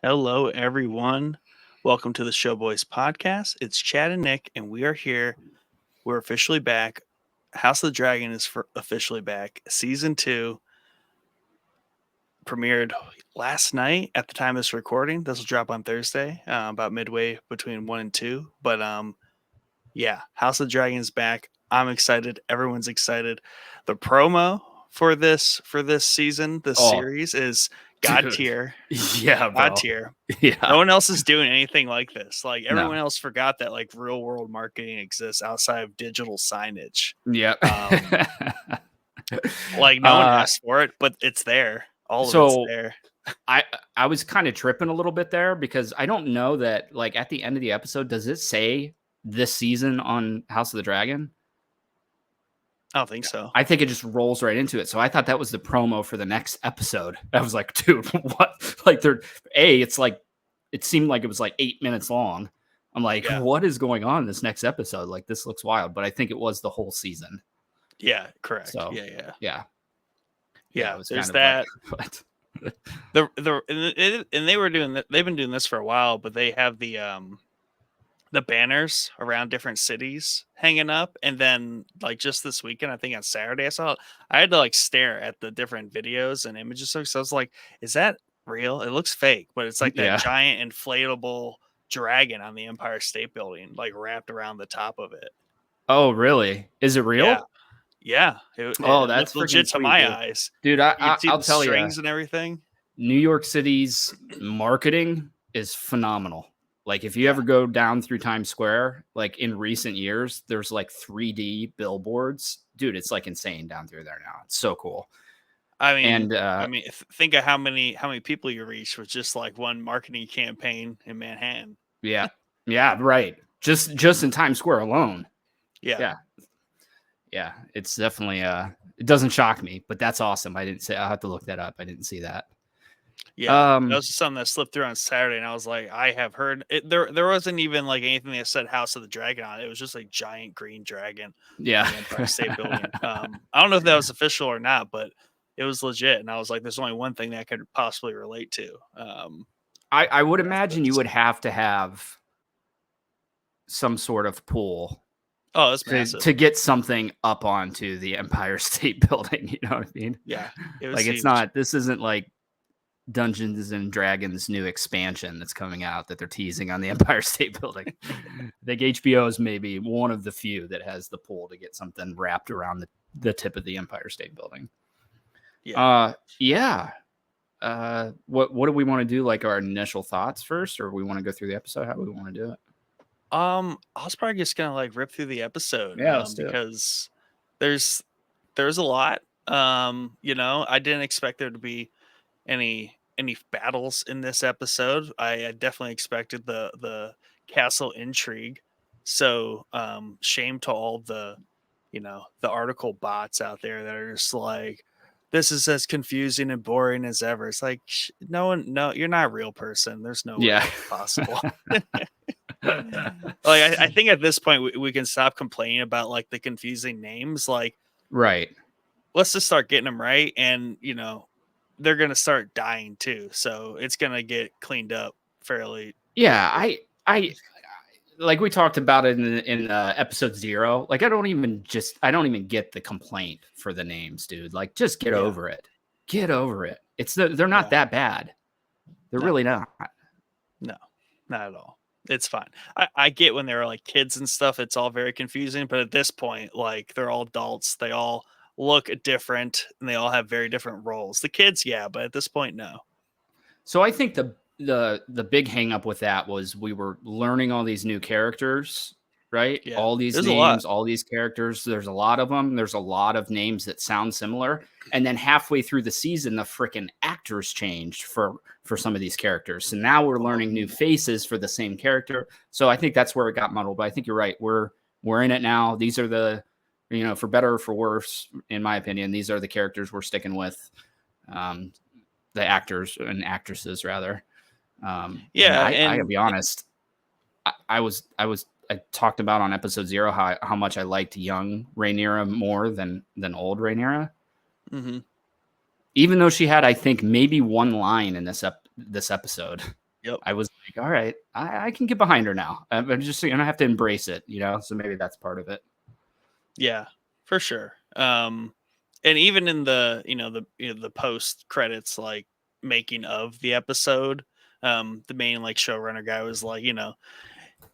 Hello, everyone. Welcome to the Showboys podcast. It's Chad and Nick, and we are here. We're officially back. House of the Dragon is officially back. Season 2 premiered last night at the time of this recording. This will drop on Thursday, about midway between 1 and 2. But yeah, House of the Dragon is back. I'm excited. Everyone's excited. The promo for this season, this Oh, series is God dude. tier. Yeah, God bro. tier. Yeah. No one else is doing anything like this. Like everyone No. else forgot that like real world marketing exists outside of digital signage. Yep. Like no one asked for it, but it's there. All of it's so there. I was kind of tripping a little bit there because I don't know that like at the end of the episode, does it say this season on House of the Dragon? I don't think so. I think it just rolls right into it. So I thought that was the promo for the next episode. I was like, dude, what? Like it's like it seemed like it was like 8 minutes long. I'm like, Yeah. what is going on in this next episode? Like this looks wild, but I think it was the whole season. Yeah, correct. So Yeah. it was There's kind of that. Like, And they were doing that. They've been doing this for a while, but they have the banners around different cities hanging up, and then like just this weekend, I think on Saturday, I had to like stare at the different videos and images. So I was like, is that real? It looks fake, but it's like that Yeah. giant inflatable dragon on the Empire State Building, like wrapped around the top of it. Oh, really? Is it real? Yeah. Oh, It that's looked legit freaking to sweet, my dude. eyes. Dude, You can see I'll the tell you, strings and everything. New York City's marketing is phenomenal. Like if you ever go down through Times Square, like in recent years, there's like 3D billboards. Dude, it's like insane down through there now. It's so cool. I mean, And think of how many people you reach with just like one marketing campaign in Manhattan. yeah. Yeah, right. Just in Times Square alone. Yeah. Yeah, it's definitely it doesn't shock me, but that's awesome. I'll have to look that up. I didn't see that. Yeah, that was just something that slipped through on Saturday, and I was like, I have heard it. There wasn't even like anything that said House of the Dragon on it. It was just a giant green dragon. Yeah, in the Empire State Building. I don't know if that was official or not, but it was legit. And I was like, there's only one thing that I could possibly relate to. I would imagine you would have to have some sort of pull. Oh, that's massive. To get something up onto the Empire State Building. You know what I mean? Yeah, like huge. it's not. This isn't like Dungeons and Dragons new expansion that's coming out that they're teasing on the Empire State Building. I think HBO is maybe one of the few that has the pull to get something wrapped around the tip of the Empire State Building. Yeah. What do we want to do? Like our initial thoughts first, or we want to go through the episode? How do we want to do it? I was probably just gonna like rip through the episode. Yeah, because there's a lot. You know, I didn't expect there to be any battles in this episode. I definitely expected the castle intrigue. So shame to all the the article bots out there that are just like, this is as confusing and boring as ever. It's like, no, you're not a real person. There's no way possible. Like I think at this point we can stop complaining about like the confusing names. Like, right, let's just start getting them right, and they're gonna start dying too, so it's gonna get cleaned up fairly. Yeah, I like we talked about it in episode 0. Like I don't even get the complaint for the names, dude. Like just get over it. Get over it. They're not that bad. They're really not. No, not at all. It's fine. I get when they're like kids and stuff, it's all very confusing, but at this point, like they're all adults. They all look different and they all have very different roles. The kids, yeah, but at this point, no. So I think the big hang up with that was we were learning all these new characters, right? Yeah. All these names, all these characters. There's a lot of them. There's a lot of names that sound similar. And then halfway through the season, the freaking actors changed for some of these characters. So now we're learning new faces for the same character. So I think that's where it got muddled. But I think you're right. We're in it now. These are the, for better or for worse, in my opinion, these are the characters we're sticking with. The actors and actresses, rather. I gotta be honest. I talked about on episode 0 how much I liked young Rhaenyra more than old Rhaenyra. Mm-hmm. Even though she had, I think, maybe one line in this episode. Yep. I was like, all right, I can get behind her now. I'm just gonna have to embrace it, So maybe that's part of it. Yeah, for sure. And even in the the post credits like making of the episode, the main like showrunner guy was like,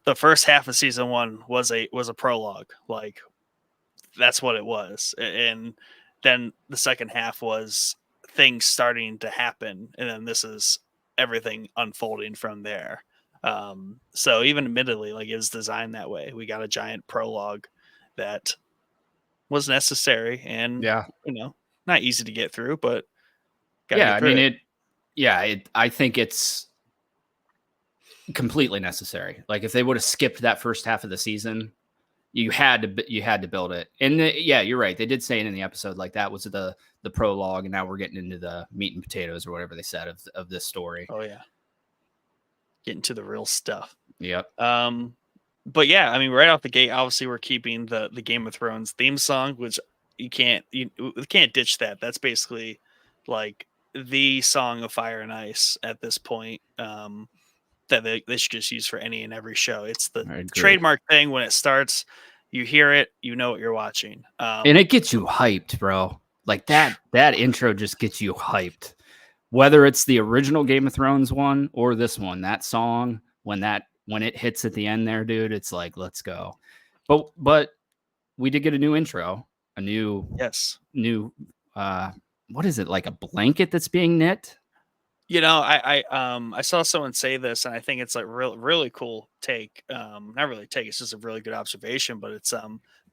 the first half of season one was a prologue. Like that's what it was, and then the second half was things starting to happen, and then this is everything unfolding from there. So even admittedly, like it was designed that way. We got a giant prologue that was necessary and Yeah. not easy to get through, but got to Yeah. get I through mean, it. I think it's completely necessary. Like if they would have skipped that first half of the season, you had to build it. And yeah, you're right. They did say it in the episode, like that was the prologue, and now we're getting into the meat and potatoes or whatever they said of this story. Oh yeah, getting to the real stuff. Yep. But yeah, I mean, right off the gate, obviously we're keeping the Game of Thrones theme song, which you can't ditch that. That's basically like the song of Fire and Ice at this point. That they should just use for any and every show. It's the I agree. trademark thing. When it starts, you hear it, you know what you're watching. And it gets you hyped, bro. Like that intro just gets you hyped. Whether it's the original Game of Thrones one or this one, that song when it hits at the end there, dude, it's like, let's go. But we did get a new intro, a new Yes. what is it, like a blanket that's being knit? I saw someone say this, and I think it's like really cool take. Not really take. It's just a really good observation, but it's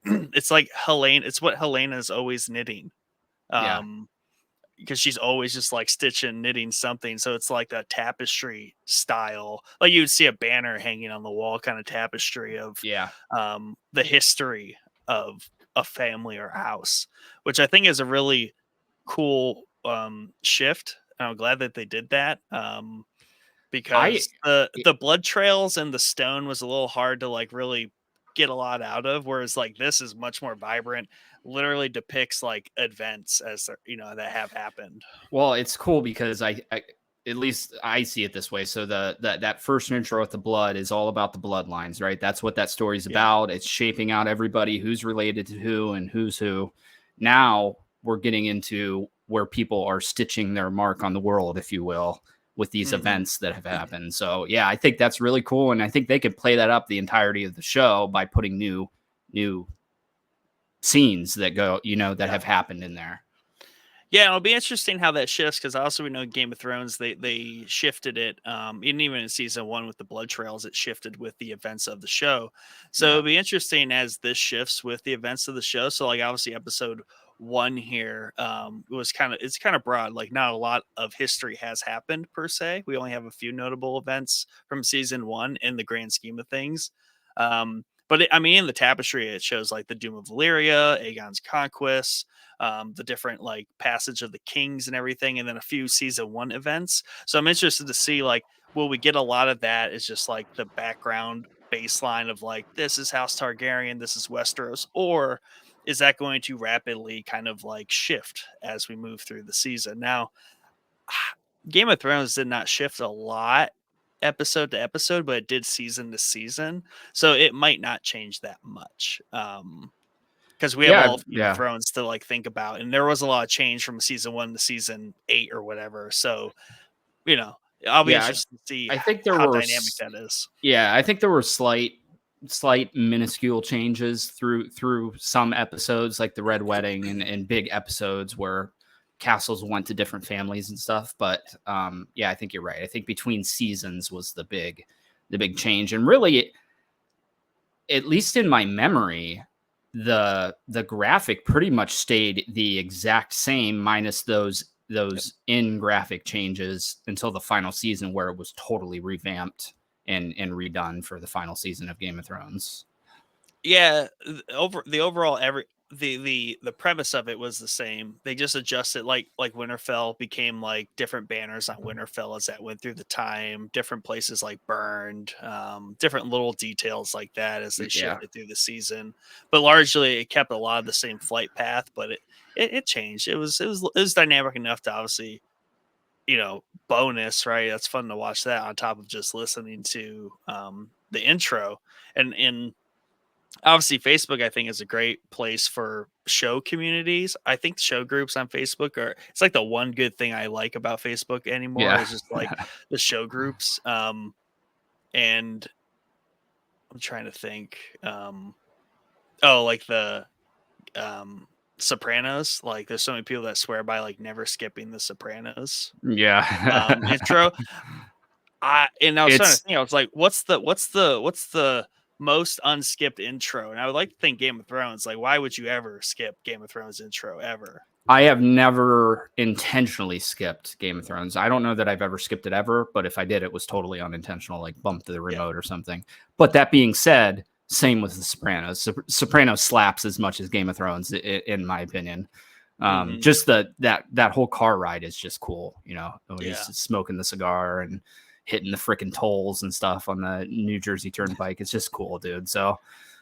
it's like Helene. It's what Helena is always knitting. Yeah. Because she's always just like stitching, knitting something. So it's like a tapestry style, like you would see a banner hanging on the wall, kind of tapestry of Yeah. the history of a family or house, which I think is a really cool shift. And I'm glad that they did that. I Because the blood trails and the stone was a little hard to like really get a lot out of, whereas like this is much more vibrant, literally depicts like events as that have happened. Well, it's cool because I at least I see it this way. So that first intro with the blood is all about the bloodlines, right? That's what that story's Yeah. about. It's shaping out everybody who's related to who and who's who. Now we're getting into where people are stitching their mark on the world, if you will, with these events that have happened. So yeah, I think that's really cool, and I think they could play that up the entirety of the show by putting new scenes that go, that have happened in there. Yeah, it'll be interesting how that shifts, because also we know Game of Thrones they shifted it, even in season one with the blood trails, it shifted with the events of the show. So it'll be interesting as this shifts with the events of the show. So like obviously episode one here it's kind of broad, like not a lot of history has happened per se. We only have a few notable events from season one in the grand scheme of things. But in the tapestry, it shows like the doom of Valyria, Aegon's conquests, the different like passage of the kings and everything, and then a few season one events. So I'm interested to see like, will we get a lot of that? Is just like the background baseline of like, this is House Targaryen, this is Westeros, or is that going to rapidly kind of like shift as we move through the season? Now, Game of Thrones did not shift a lot episode to episode, but it did season to season. So it might not change that much. Because we have all of Game of Thrones to like think about, and there was a lot of change from season one to season 8 or whatever. So, I'll be interested to see I think there how were dynamic that is. Yeah, I think there were slight minuscule changes through some episodes, like the Red Wedding and big episodes where castles went to different families and stuff. But yeah, I think you're right. I think between seasons was the big change, and really, at least in my memory, the graphic pretty much stayed the exact same, minus those in graphic changes until the final season, where it was totally revamped and redone for the final season of Game of Thrones. Yeah, the premise of it was the same. They just adjusted, like Winterfell became like different banners on Winterfell as that went through the time, different places like burned, different little details like that as they shifted through the season. But largely it kept a lot of the same flight path, but it changed. It was dynamic enough to obviously bonus, right? That's fun to watch that on top of just listening to the intro. And obviously Facebook, I think, is a great place for show communities. I think show groups on Facebook it's like the one good thing I like about Facebook anymore Yeah. is just like the show groups. And I'm trying to think. Like the Sopranos. Like there's so many people that swear by like never skipping the Sopranos Yeah. intro. I was trying to It's think. I was like, what's the most unskipped intro? And I would like to think Game of Thrones. Like, why would you ever skip Game of Thrones intro ever? I have never intentionally skipped Game of Thrones. I don't know that I've ever skipped it ever, but if I did, it was totally unintentional, like bumped the remote or something. But that being said, same with The Sopranos. Sopranos slaps as much as Game of Thrones, in my opinion. Just that whole car ride is just cool, when he's smoking the cigar and hitting the freaking tolls and stuff on the New Jersey Turnpike. It's just cool, dude. So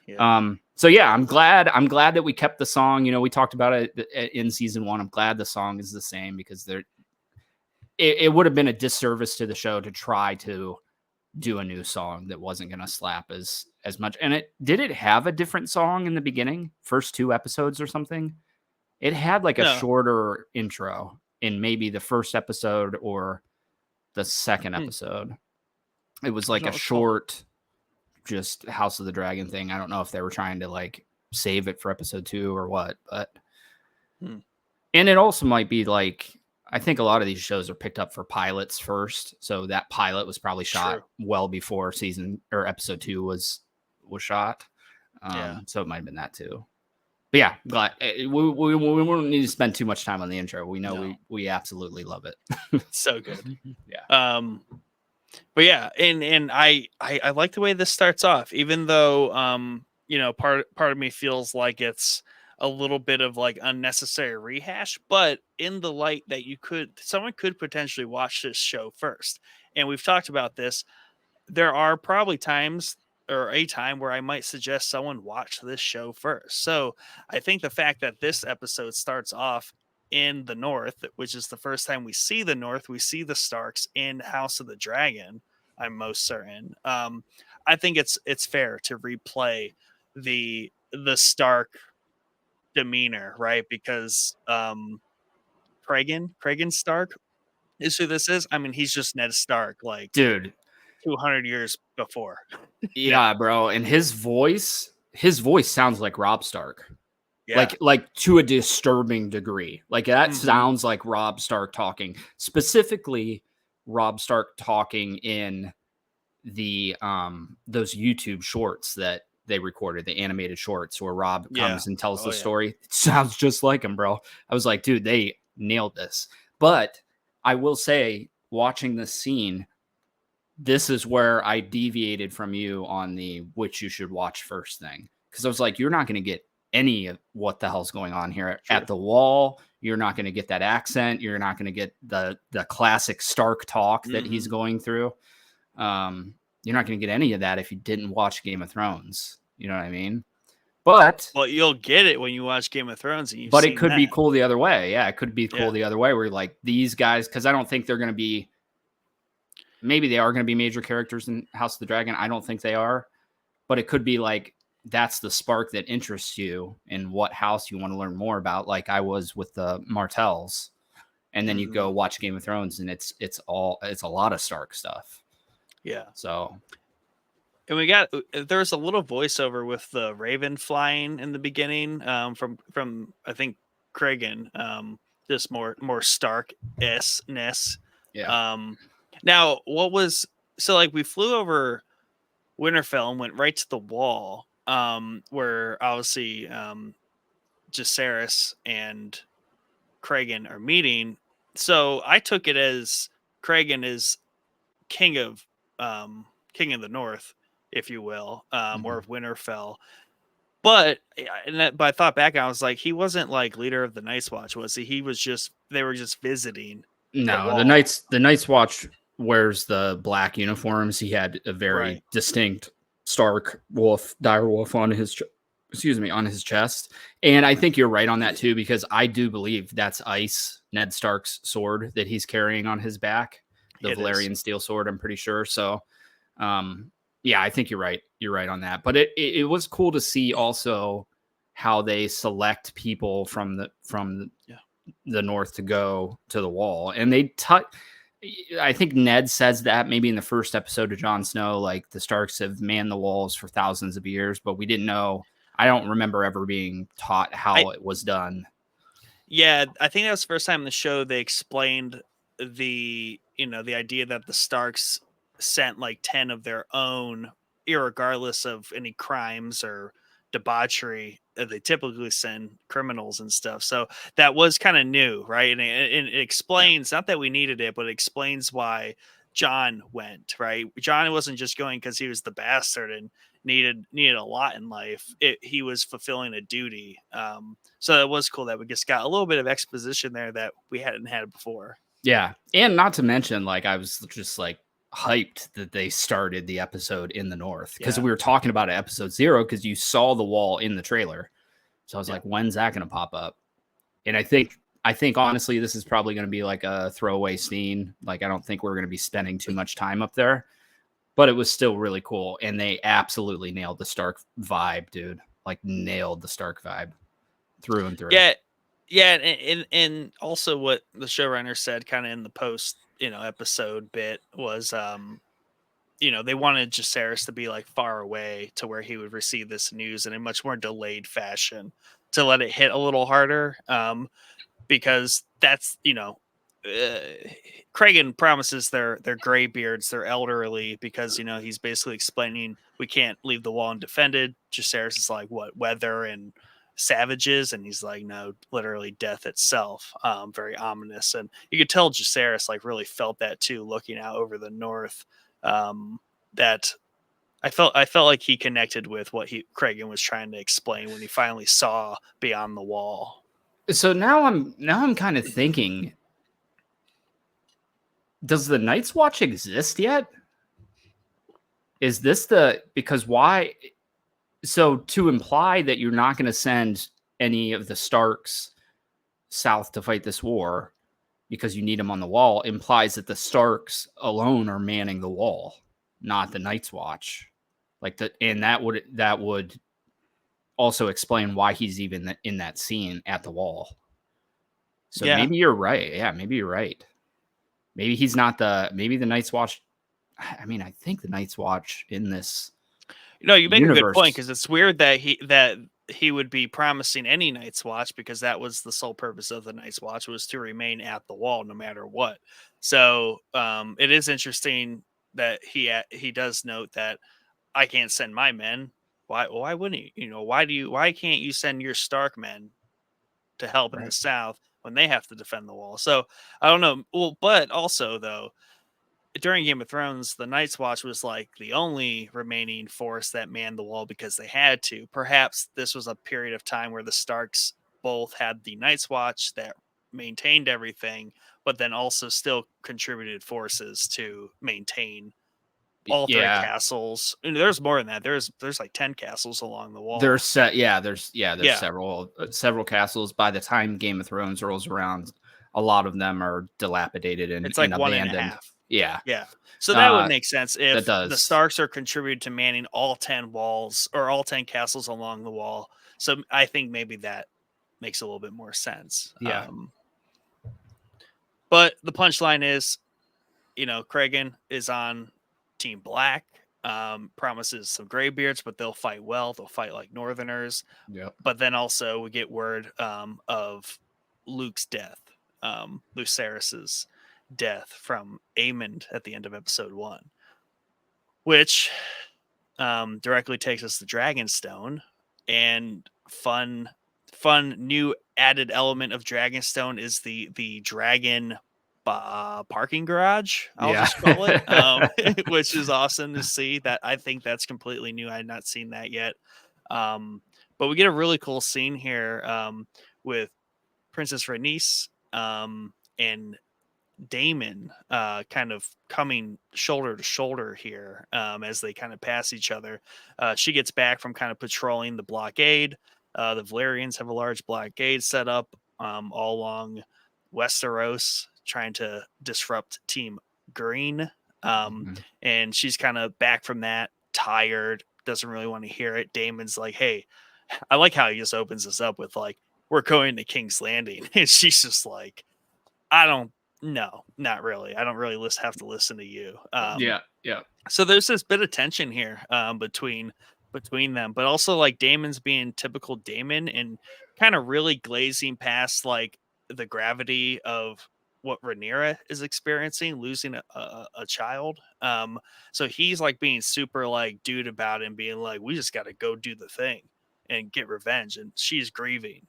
yeah, I'm glad that we kept the song. We talked about it in season 1. I'm glad the song is the same because it would have been a disservice to the show to try to do a new song that wasn't going to slap as much. And did it have a different song in the beginning, first 2 episodes or something? It had like a shorter intro in maybe the first episode or the second episode. It was like a short, just House of the Dragon thing. I don't know if they were trying to like save it for episode 2 or what, but and it also might be like, I think a lot of these shows are picked up for pilots first. So that pilot was probably shot well before season or episode 2 was shot. So it might've been that too. But yeah, glad we won't need to spend too much time on the intro. We know we absolutely love it. So good. Yeah. But yeah, and I like the way this starts off, even though part of me feels like it's a little bit of like unnecessary rehash, but in the light that someone could potentially watch this show first. And we've talked about this. There are probably times or a time where I might suggest someone watch this show first. So I think the fact that this episode starts off in the North, which is the first time we see the North, we see the Starks in House of the Dragon, I'm most certain. I think it's fair to replay the Stark demeanor, right? Because Kragan Stark is who this is. I mean, he's just Ned Stark, like, dude, 200 years before. Yeah, bro. And his voice sounds like Robb Stark. Yeah. Like to a disturbing degree. Like that sounds like Robb Stark talking. Specifically, Robb Stark talking in the those YouTube shorts that they recorded, the animated shorts where Robb comes and tells the story. It sounds just like him, bro. I was like, dude, they nailed this. But I will say, watching this scene, this is where I deviated from you on the which you should watch first thing. Because I was like, you're not going to get any of what the hell's going on here at the wall. You're not going to get that accent. You're not going to get the classic Stark talk that he's going through. You're not going to get any of that if you didn't watch Game of Thrones. You know what I mean? But you'll get it when you watch Game of Thrones. But it could be cool the other way. Yeah, it could be cool the other way where like these guys, because I don't think they're going to be. Maybe they are going to be major characters in House of the Dragon. I don't think they are, but it could be like that's the spark that interests you in what house you want to learn more about. Like I was with the Martells, and then you go watch Game of Thrones, and it's a lot of Stark stuff. Yeah. So, and there's a little voiceover with the Raven flying in the beginning from I think Kragan, just more Stark-ness. Yeah. Now, we flew over Winterfell and went right to the wall, where obviously Jacaerys and Kragan are meeting. So I took it as Kragan is king of the North, if you will, or of Winterfell. But I thought back, I was like, he wasn't like leader of the Night's Watch, was he? They were just visiting. No, the Night's Watch wears the black uniforms. He had a very distinct Stark wolf, dire wolf on his excuse me, on his chest. And I think you're right on that too, because I do believe that's Ice, Ned Stark's sword that he's carrying on his back, the It is. Valerian steel sword, I'm pretty sure. So, um, yeah, I think you're right. You're right on that. But it was cool to see also how they select people from Yeah. the north to go to the wall, and they touch. I think Ned says that maybe in the first episode of Jon Snow, like the Starks have manned the walls for thousands of years, but we didn't know. I don't remember ever being taught I how it was done. Yeah, I think that was the first time in the show they explained the idea that the Starks sent like 10 of their own, irregardless of any crimes or debauchery. They typically send criminals and stuff. So that was kind of new, right? And it Yeah. explains, not that we needed it, but it explains why John went, right? John wasn't just going because he was the bastard and needed a lot in life. He was fulfilling a duty. So it was cool that we just got a little bit of exposition there that we hadn't had before. Yeah. And not to mention, like, I was just like hyped that they started the episode in the north because Yeah. we were talking about it episode 0 because you saw the wall in the trailer. So I was Yeah. like, when's that going to pop up? And I think honestly, this is probably going to be like a throwaway scene. Like, I don't think we're going to be spending too much time up there, but it was still really cool. And they absolutely nailed the Stark vibe, dude. Like, nailed the Stark vibe through and through. Yeah. Yeah. And also what the showrunner said kind of in the post, episode bit was, they wanted Jacaerys to be like far away to where he would receive this news in a much more delayed fashion to let it hit a little harder. Because that's Kragan promises their graybeards, they're elderly because he's basically explaining we can't leave the wall undefended. Jacaerys is like, what, weather and savages, and he's like, no, literally death itself. Very ominous, and you could tell Jacaerys like really felt that too, looking out over the north. That I felt like he connected with what Kragan was trying to explain when he finally saw beyond the wall. So now I'm kind of thinking, does the Night's Watch exist yet? Is this because why? So to imply that you're not going to send any of the Starks south to fight this war because you need them on the wall implies that the Starks alone are manning the wall, not the Night's Watch. And that would also explain why he's even in that scene at the wall. So Yeah. maybe you're right. Yeah, maybe you're right. Maybe he's not maybe the Night's Watch. I mean, I think the Night's Watch in this You make a good point universe. because it's weird that he would be promising any Night's Watch because that was the sole purpose of the Night's Watch, was to remain at the wall no matter what. So it is interesting that he does note that I can't send my men. Why wouldn't he? Why can't you send your Stark men to help in the Right. south when they have to defend the wall? So I don't know. Well, but also though, during Game of Thrones, the Night's Watch was like the only remaining force that manned the wall because they had to. Perhaps this was a period of time where the Starks both had the Night's Watch that maintained everything, but then also still contributed forces to maintain all three Yeah, castles. And there's more than that. There's like 10 castles along the wall. there's Yeah. several castles. By the time Game of Thrones rolls around, a lot of them are dilapidated It's and like one and a abandoned. half. Yeah, Yeah. So that would make sense that if the does. Starks are contributed to manning all 10 walls or all 10 castles along the wall. So I think maybe that makes a little bit more sense. Yeah, But the punchline is, Kragan is on Team Black, promises some graybeards, but they'll fight well. They'll fight like Northerners. yep. But then also we get word of Luke's death, Lucerys's death from Aemond at the end of episode 1, which directly takes us to Dragonstone. And fun new added element of Dragonstone is the dragon parking garage, I'll Yeah. just call it, which is awesome to see. That I think that's completely new. I had not seen that yet. But we get a really cool scene here with Princess Rhaenys and Damon kind of coming shoulder to shoulder here as they kind of pass each other. She gets back from kind of patrolling the blockade. The Valerians have a large blockade set up all along Westeros, trying to disrupt Team Green. Mhm. And she's kind of back from that, tired, doesn't really want to hear it. Damon's like, hey, I like how he just opens this up with like, we're going to King's Landing. And she's just like, I don't, no, not really. I don't really have to listen to you. Yeah, yeah, So there's this bit of tension here between them, but also like Damon's being typical Damon and kind of really glazing past like the gravity of what Rhaenyra is experiencing, losing a child. So he's like being super like dude about it and being like, we just got to go do the thing and get revenge, and she's grieving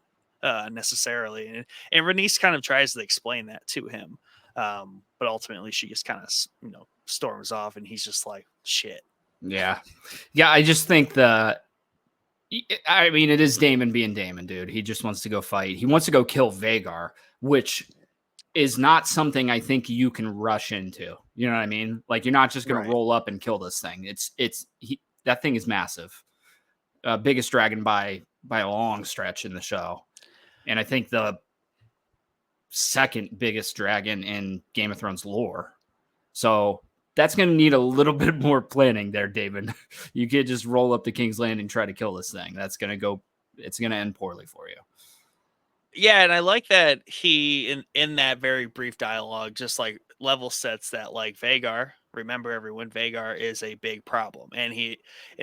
necessarily, and Rhaenys kind of tries to explain that to him, but ultimately she just kind of storms off, and he's just like, shit. yeah, yeah. I just think I mean, it is Damon being Damon, dude. He just wants to go fight. He wants to go kill Vagar, which is not something I think you can rush into. You know what I mean? Like, you're not just going to Right. roll up and kill this thing. That thing is massive. Biggest dragon by a long stretch in the show. And I think the second biggest dragon in Game of Thrones lore. So that's going to need a little bit more planning there, David. You can't just roll up to King's Landing and try to kill this thing. It's going to end poorly for you. Yeah, and I like that he in that very brief dialogue just like level sets that like Vagar, remember everyone, Vagar is a big problem. And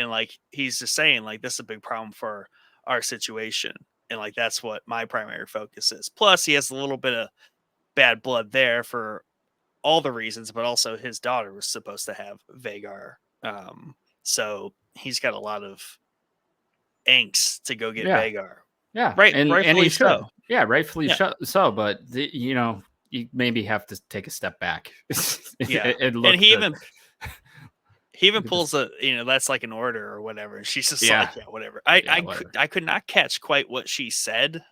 like he's just saying like this is a big problem for our situation. And like that's what my primary focus is. Plus he has a little bit of bad blood there for all the reasons, but also his daughter was supposed to have Vagar. So he's got a lot of angst to go get Yeah. Vagar. Yeah. Right, And he rightfully should. so. Yeah. Rightfully Yeah. so. But, you maybe have to take a step back Yeah. and And look he even look at this. pulls that's like an order or whatever. And she's just Yeah. like, yeah, whatever. I Yeah. I Whatever. could I could not catch quite what she said.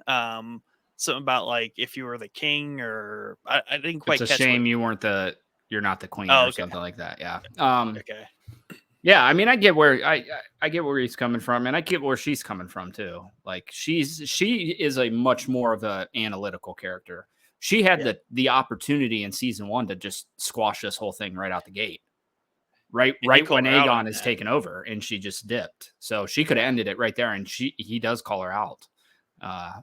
Something about like if you were the king, or I didn't It's quite a catch what. shame you're not the queen Oh, or okay. something like that. Yeah. Okay. Yeah, I mean, I get where he's coming from, and I get where she's coming from too. Like, she is a much more of an analytical character. She had Yeah. the opportunity in season 1 to just squash this whole thing right out the gate, And he right when called her out on Aegon is that. taken over, and she just dipped. So she could have Yeah. ended it right there, and he does call her out. Uh,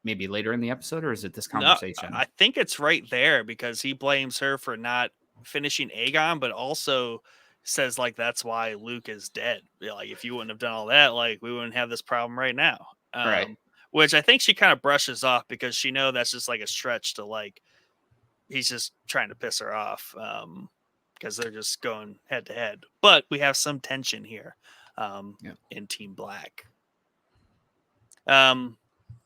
Maybe later in the episode, or is it this No, conversation? I think it's right there because he blames her for not finishing Aegon, but also says like that's why Luke is dead. Yeah, like if you wouldn't have done all that, like we wouldn't have this problem right now. Right. Which I think she kind of brushes off because she know that's just like a stretch to like he's just trying to piss her off. Because they're just going head to head. But we have some tension here Yeah. in Team Black.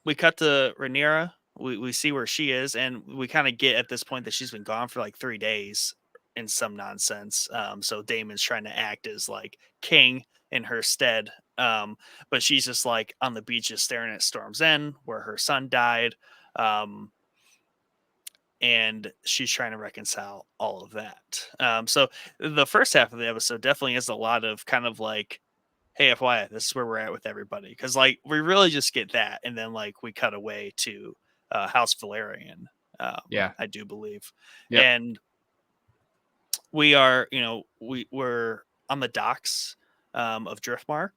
We cut to Rhaenyra. We see where she is, and we kind of get at this point that she's been gone for like 3 days in some nonsense. So Damon's trying to act as like king in her stead. But she's just like on the beach, just staring at Storm's End, where her son died. And she's trying to reconcile all of that. So the first half of the episode definitely has a lot of kind of like, hey, FYI, this is where we're at with everybody. Because like we really just get that, and then like we cut away to House Valerian. Yeah. I do believe, Yep. and we are, we're on the docks of Driftmark,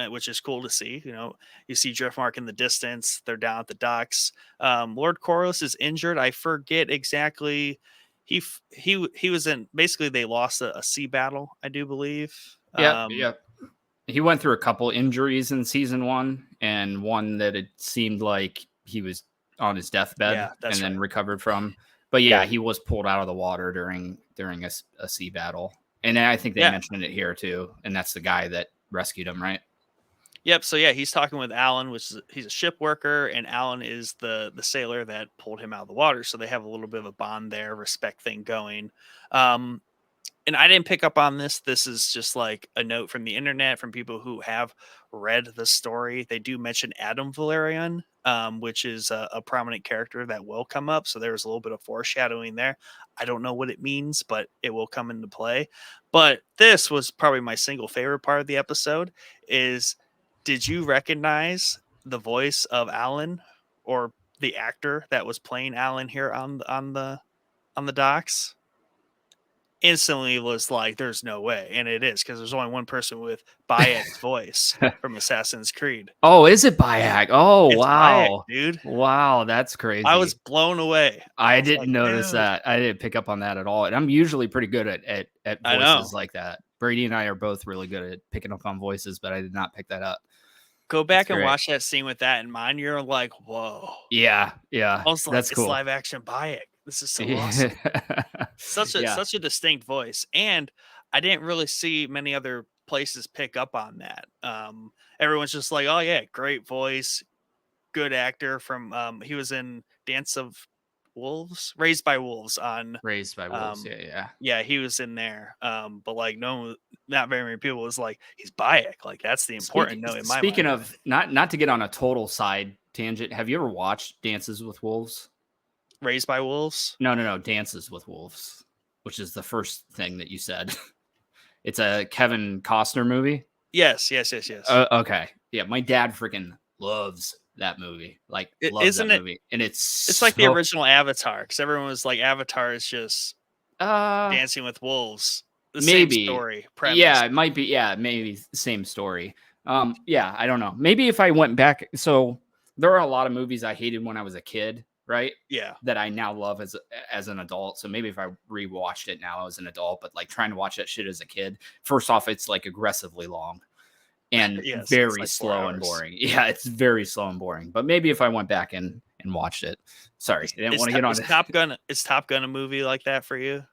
which is cool to see. You see Driftmark in the distance. They're down at the docks. Lord Koros is injured. I forget exactly. He was in. Basically, they lost a sea battle. I do believe. Yep. Yep. He went through a couple injuries in season 1, and one that it seemed like he was on his deathbed Yeah, and that's then right. recovered from. But yeah, he was pulled out of the water during a sea battle. And I think they Yeah. mentioned it here too. And that's the guy that rescued him, right? Yep. So yeah, he's talking with Alan, he's a ship worker, and Alan is the sailor that pulled him out of the water. So they have a little bit of a bond there, respect thing going. And I didn't pick up on this. This is just like a note from the internet from people who have read the story. They do mention Adam Valerian which is a prominent character that will come up. So there's a little bit of foreshadowing there. I don't know what it means, but it will come into play. But this was probably my single favorite part of the episode. Is did you recognize the voice of Alan, or the actor that was playing Alan here on the docks? Instantly was like, there's no way. And it is, because there's only one person with Bayek's voice from Assassin's Creed. Oh, is it Bayek? Oh, It's Bayek, wow. dude. Wow, that's crazy. I was blown away. I was didn't like, notice dude. that. I didn't pick up on that at all. And I'm usually pretty good at I know. voices like that. Brady and I are both really good at picking up on voices, but I did not pick that up. Go back and great. watch that scene with that in mind. You're like, whoa. Yeah. I was like, That's it's cool. live action Bayek. This is so awesome. Such a distinct voice. And I didn't really see many other places pick up on that. Everyone's just like, oh yeah, great voice, good actor from he was in Dance of Wolves, Raised by Wolves on Raised by Wolves. yeah, he was in there. But like not very many people was like, he's Bayek. Like that's the important note in my mind. Speaking of not to get on a total side tangent, have you ever watched Dances with Wolves? Raised by Wolves? No, Dances with Wolves, which is the first thing that you said. It's a Kevin Costner movie. Yes. Okay. Yeah, my dad freaking loves that movie. Like, loves that movie. And it's like the original Avatar, because everyone was like, Avatar is just Dancing with Wolves. Maybe same story. Premise. Yeah, it might be. Yeah, maybe same story. Yeah, I don't know. Maybe if I went back, so there are a lot of movies I hated when I was a kid, right? Yeah. That I now love as an adult. So maybe if I rewatched it now as an adult, but like trying to watch that shit as a kid, first off, it's like aggressively long and very like slow and boring. Yeah, it's very slow and boring. But maybe if I went back and watched it. Sorry, I didn't want to get on Top Gun. Is Top Gun a movie like that for you?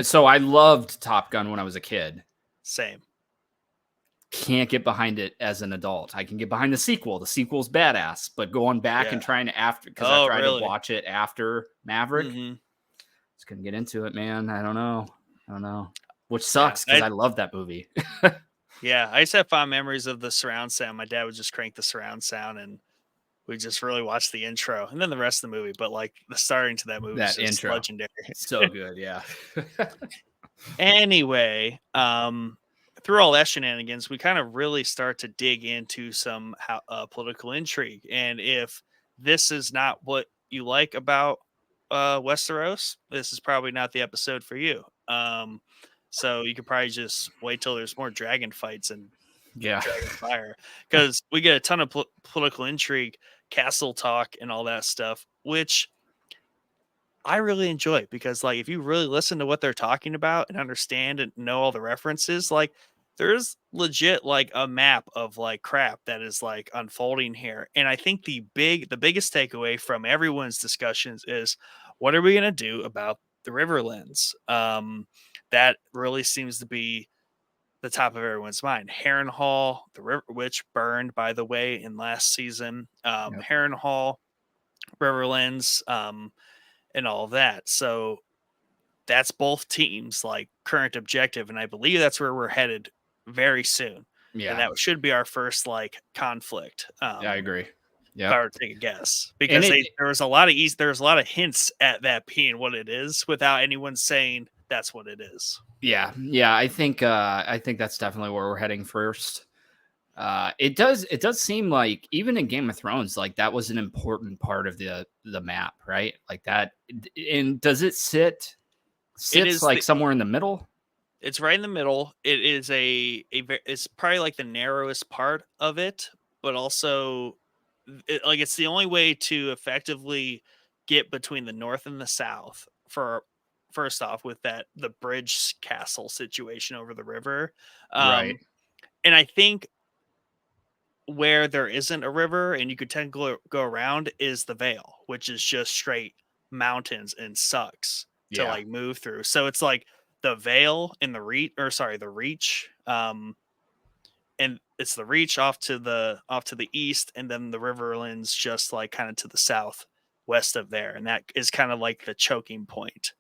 So I loved Top Gun when I was a kid. Same. Can't get behind it as an adult. I can get behind the sequel. The sequel's badass, but going back and trying to because I tried to watch it after Maverick. Just couldn't get into it, man. I don't know. Which sucks because I love that movie. Yeah, I just have fond memories of the surround sound. My dad would just crank the surround sound, and we just really watched the intro and then the rest of the movie. But like the starting to that movie is just legendary. So good, yeah. Anyway, through all that shenanigans, we kind of really start to dig into some political intrigue. And if this is not what you like about Westeros, this is probably not the episode for you. So you could probably just wait till there's more dragon fights and dragon fire, because we get a ton of political intrigue, castle talk, and all that stuff, which I really enjoy, because like if you really listen to what they're talking about and understand and know all the references, like there's legit like a map of like crap that is like unfolding here. And I think the biggest takeaway from everyone's discussions is, what are we going to do about the Riverlands? That really seems to be the top of everyone's mind. Harrenhal, the river, which burned, by the way, in last season. Harrenhal, Riverlands, and all of that. So that's both teams' like current objective, and I believe that's where we're headed very soon. Yeah, and that should be our first like conflict. I agree. Yeah, if I were to take a guess, because there was a lot of hints at that being what it is without anyone saying that's what it is. Yeah. I think that's definitely where we're heading first. It does seem like even in Game of Thrones, like that was an important part of the map, right? Like that. And does it sit like somewhere in the middle? It's right in the middle. It is it's probably like the narrowest part of it, but also it's the only way to effectively get between the north and the south, for first off, with the bridge castle situation over the river. Right. And I think where there isn't a river and you could technically go around is the Vale, which is just straight mountains and sucks to like move through. So it's like the Vale and the Reach, and it's the Reach off to the east, and then the Riverlands just like kind of to the south west of there, and that is kind of like the choking point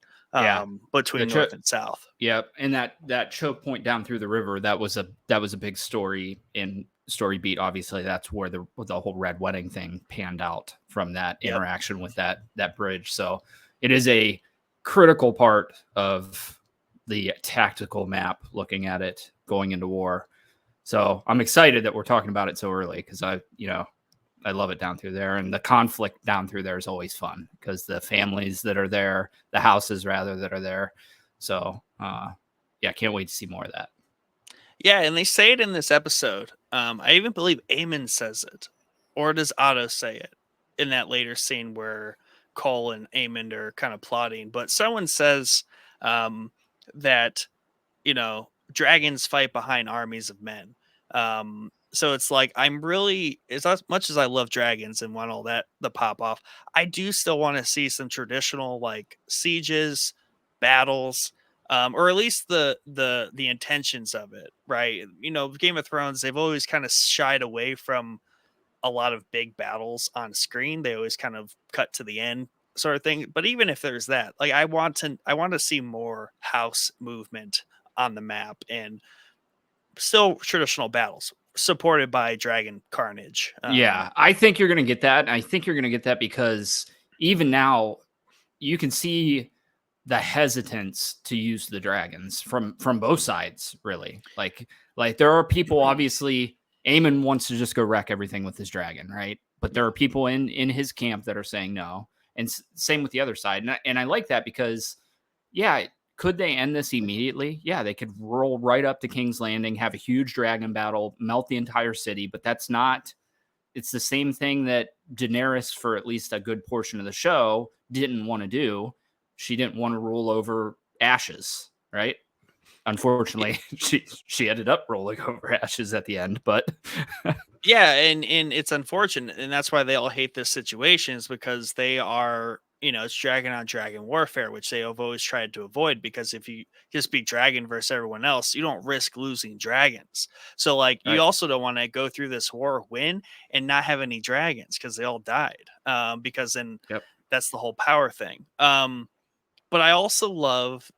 between north and south. Yep. And that choke point down through the river, that was a big story in story beat, obviously that's where the whole Red Wedding thing panned out from that Yep. interaction with that bridge. So it is a critical part of the tactical map, looking at it going into war. So I'm excited that we're talking about it so early, because I love it down through there, and the conflict down through there is always fun because the families that are there, the houses rather that are there. So yeah, can't wait to see more of that. Yeah, and they say it in this episode. I even believe Aemon says it, or does Otto say it in that later scene where Cole and Aemon are kind of plotting? But someone says that dragons fight behind armies of men. So it's like, I'm really, as much as I love dragons and want all that the pop off, I do still want to see some traditional like sieges, battles, or at least the intentions of it, right? Game of Thrones, they've always kind of shied away from a lot of big battles on screen. They always kind of cut to the end sort of thing. But even if there's that, like I want to see more house movement on the map, and still traditional battles supported by dragon carnage. Yeah, I think you're going to get that. I think you're going to get that because even now you can see the hesitance to use the dragons from both sides, really. Like there are people, obviously Aemon wants to just go wreck everything with his dragon, right? But there are people in his camp that are saying no, and same with the other side. And I like that because, yeah, could they end this immediately? Yeah, they could roll right up to King's Landing, have a huge dragon battle, melt the entire city, but that's not. It's the same thing that Daenerys, for at least a good portion of the show, didn't want to do. She didn't want to rule over ashes, right? Unfortunately, she ended up rolling over ashes at the end, but yeah, and it's unfortunate, and that's why they all hate this situation, is because they are, it's dragon on dragon warfare, which they have always tried to avoid, because if you just be dragon versus everyone else, you don't risk losing dragons. So like you right. also don't want to go through this war, win, and not have any dragons because they all died, because then Yep. that's the whole power thing. But I also love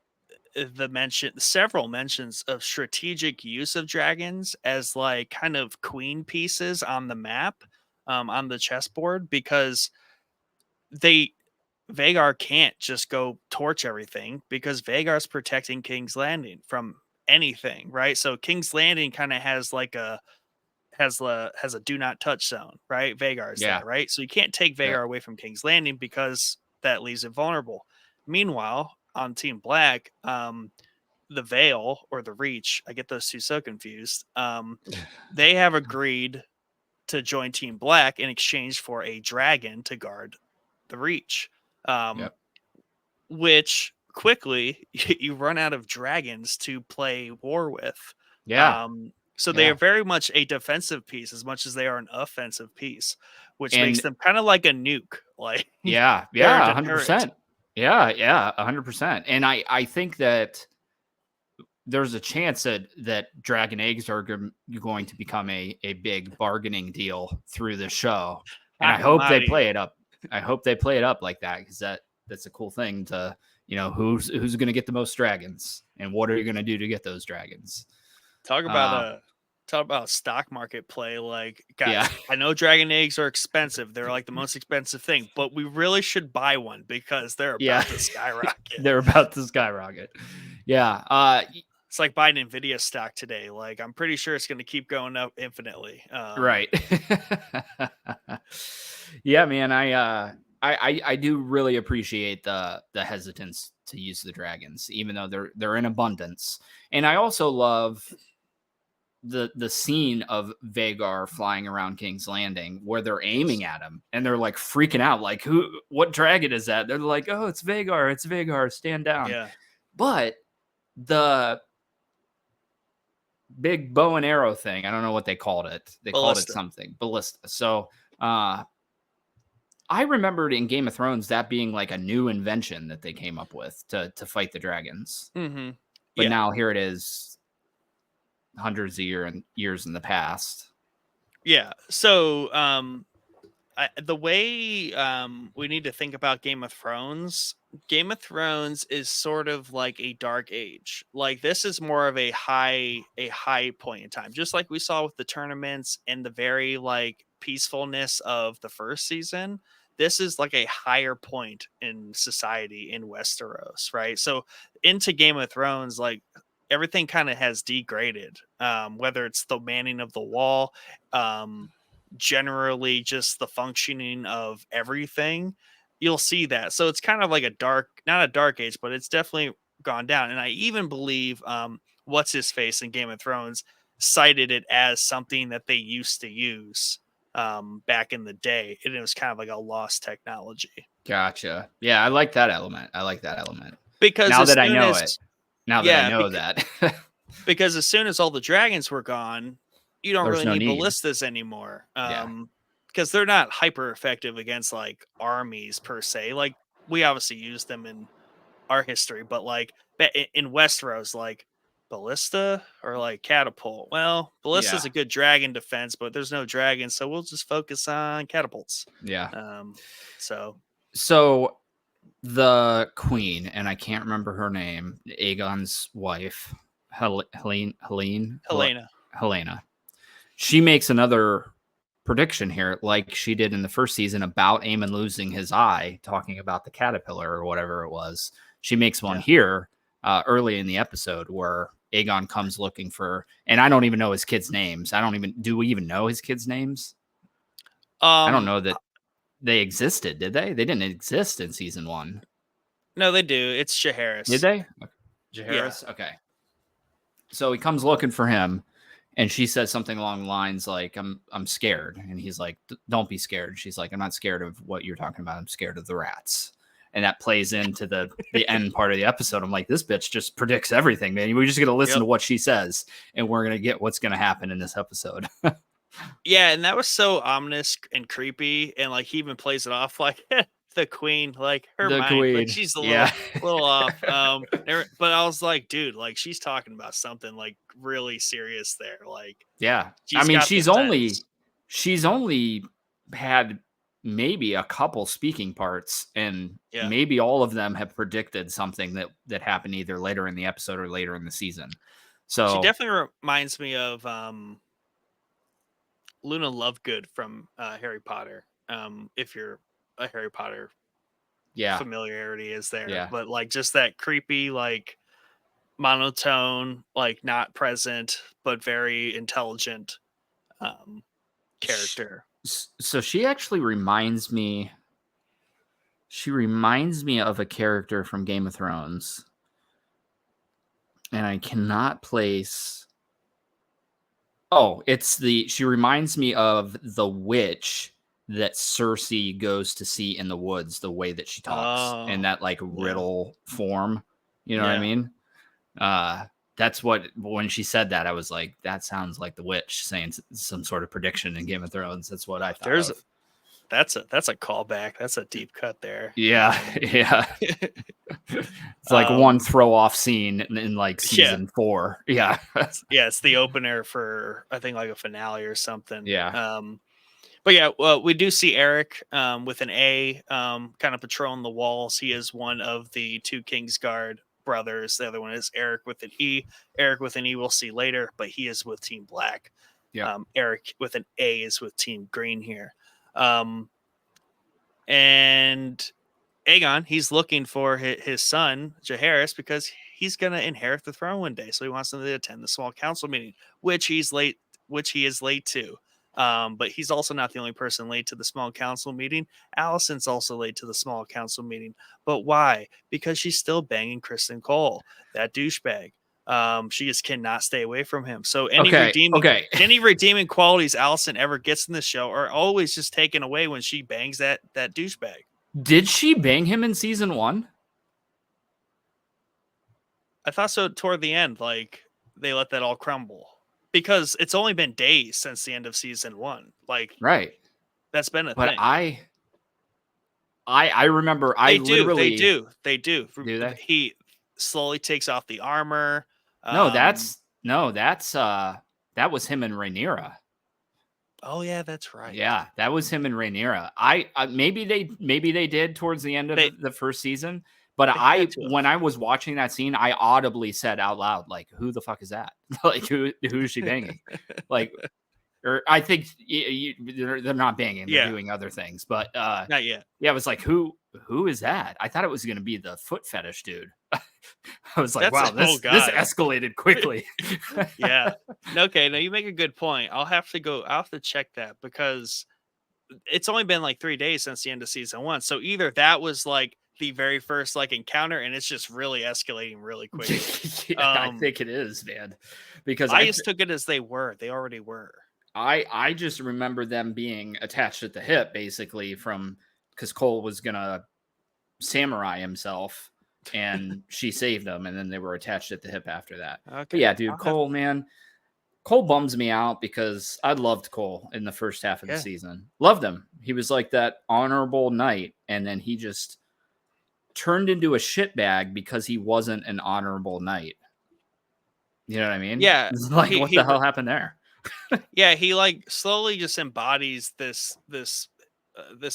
several mentions of strategic use of dragons as like kind of queen pieces on the map, on the chessboard, because they Vagar can't just go torch everything, because Vagar's protecting King's Landing from anything, right? So King's Landing kind of has like has a do not touch zone, right? Vagar's there, right? So you can't take Vagar away from King's Landing because that leaves it vulnerable. Meanwhile, on Team Black, the Veil or the Reach, I get those two so confused. They have agreed to join Team Black in exchange for a dragon to guard the Reach, which quickly you run out of dragons to play war with. So they are very much a defensive piece as much as they are an offensive piece, which makes them kind of like a nuke. Like 100%. Yeah, 100%. And I think that there's a chance that dragon eggs are going to become a big bargaining deal through the show. And I hope they play it up. I hope they play it up like that, because that's a cool thing to, who's going to get the most dragons and what are you going to do to get those dragons? Talk about stock market play. Like, guys, I know dragon eggs are expensive. They're like the most expensive thing, but we really should buy one because they're about to skyrocket. They're about to skyrocket. Yeah. It's like buying Nvidia stock today. Like, I'm pretty sure it's going to keep going up infinitely. Right. Yeah, man. I do really appreciate the hesitance to use the dragons, even though they're in abundance. And I also love the scene of Vagar flying around King's Landing where they're aiming at him and they're like freaking out, like, what dragon is that? They're like, oh, it's Vagar, stand down. Yeah. But the big bow and arrow thing, I don't know what they called it. They called it something. Ballista. So I remembered in Game of Thrones that being like a new invention that they came up with to fight the dragons. Mm-hmm. But now here it is, hundreds of years in the past. Yeah. So the way we need to think about Game of Thrones Game of Thrones is sort of like a dark age. Like this is more of a high point in time. Just like we saw with the tournaments and the very like peacefulness of the first season. This is like a higher point in society in Westeros, right? So into Game of Thrones, like everything kind of has degraded. Whether it's the manning of the wall, um, generally just the functioning of everything, you'll see that. So it's kind of like a dark, not a dark age, but it's definitely gone down. And I even believe what's his face in Game of Thrones cited it as something that they used to use back in the day. And it was kind of like a lost technology. Gotcha. Yeah, I like that element. I like that element. Because Now as that I soon know as it. Now that I yeah, know that. because as soon as all the dragons were gone, you don't There's really no need need. ballistas anymore. Yeah. Because they're not hyper effective against like armies per se. Like we obviously use them in our history, but like in Westeros, like ballista or like catapult. Well, ballista's Yeah. a good dragon defense, but there's no dragon, so we'll just focus on catapults. Yeah. So So the queen, and I can't remember her name, Aegon's wife, Helena. Helena. She makes another prediction here, like she did in the first season about Aemon losing his eye, talking about the caterpillar or whatever it was. She makes one here early in the episode where Aegon comes looking for, and I don't even know his kids' names. Do we even know his kids' names? I don't know that they existed, did they? They didn't exist in season 1. No, they do. It's Jaehaerys. Did they? Jaehaerys? Yeah. Okay. So he comes looking for him, and she says something along the lines like, I'm scared. And he's like, don't be scared. She's like, I'm not scared of what you're talking about. I'm scared of the rats. And that plays into the end part of the episode. I'm like, this bitch just predicts everything, man. We're just going to listen to what she says, and we're going to get what's going to happen in this episode. Yeah, and that was so ominous and creepy. And like he even plays it off like the queen, like her mind, like she's a little off. But I was like, dude, like she's talking about something like really serious there. Like, yeah, I mean, she's only had maybe a couple speaking parts, and maybe all of them have predicted something that happened either later in the episode or later in the season. So she definitely reminds me of Luna Lovegood from Harry Potter. If you're a Harry Potter familiarity is there, but like just that creepy, like monotone, like not present but very intelligent character. So she actually reminds me of a character from Game of Thrones, and I cannot place. Oh, she reminds me of the witch that Cersei goes to see in the woods, the way that she talks in that like riddle form. You know what I mean? That's when she said that, I was like, that sounds like the witch saying some sort of prediction in Game of Thrones. That's what I thought. That's a callback. That's a deep cut there. Yeah. It's like one throw off scene in like season 4. Yeah. It's the opener for I think like a finale or something. Yeah. But yeah, well, we do see Eric with an A kind of patrolling the walls. He is one of the 2 Kingsguard brothers. The other one is Eric with an E. Eric with an E we'll see later, but he is with Team Black. Yeah. Eric with an A is with Team Green here. And Aegon, he's looking for his son, Jaehaerys, because he's going to inherit the throne one day. So he wants him to attend the small council meeting, which he is late to. But he's also not the only person late to the small council meeting. Alicent's also late to the small council meeting. But why? Because she's still banging Kristen Cole, that douchebag. She just cannot stay away from him. So any redeeming qualities Alicent ever gets in the show are always just taken away when she bangs that douchebag. Did she bang him in season 1? I thought so toward the end. Like they let that all crumble because it's only been days since the end of season 1. Like, right. That's been a thing. But I remember they do. Do they? He slowly takes off the armor. That was him and Rhaenyra. Oh yeah, that's right. Yeah, that was him and Rhaenyra. I maybe they did towards the end of the first season, But They had to when have. I was watching that scene, I audibly said out loud, like, "Who the fuck is that? Like, who is she banging?" Like, or I think they're not banging; they're Yeah, doing other things. But not yet. yeah, it was like, who is that? I thought it was going to be the foot fetish dude. I was like, That's wow, oh this god. escalated quickly. Yeah. Okay, no, you make a good point. I'll have to check that because it's only been like 3 days since the end of season 1. So either that was like the very first like encounter and it's just really escalating really quickly. Yeah, I think it is, man, because I just took it as they were. They already were. I just remember them being attached at the hip, basically, from because Cole was gonna samurai himself, and she saved him, and then they were attached at the hip after that. But Okay. yeah, dude, Cole, man, Cole bums me out because I loved Cole in the first half of the Yeah. season. Loved him. He was like that honorable knight, and then he just turned into a shitbag because he wasn't an honorable knight. You know what I mean? Yeah. It's like, what the hell happened there? Yeah, he like slowly just embodies this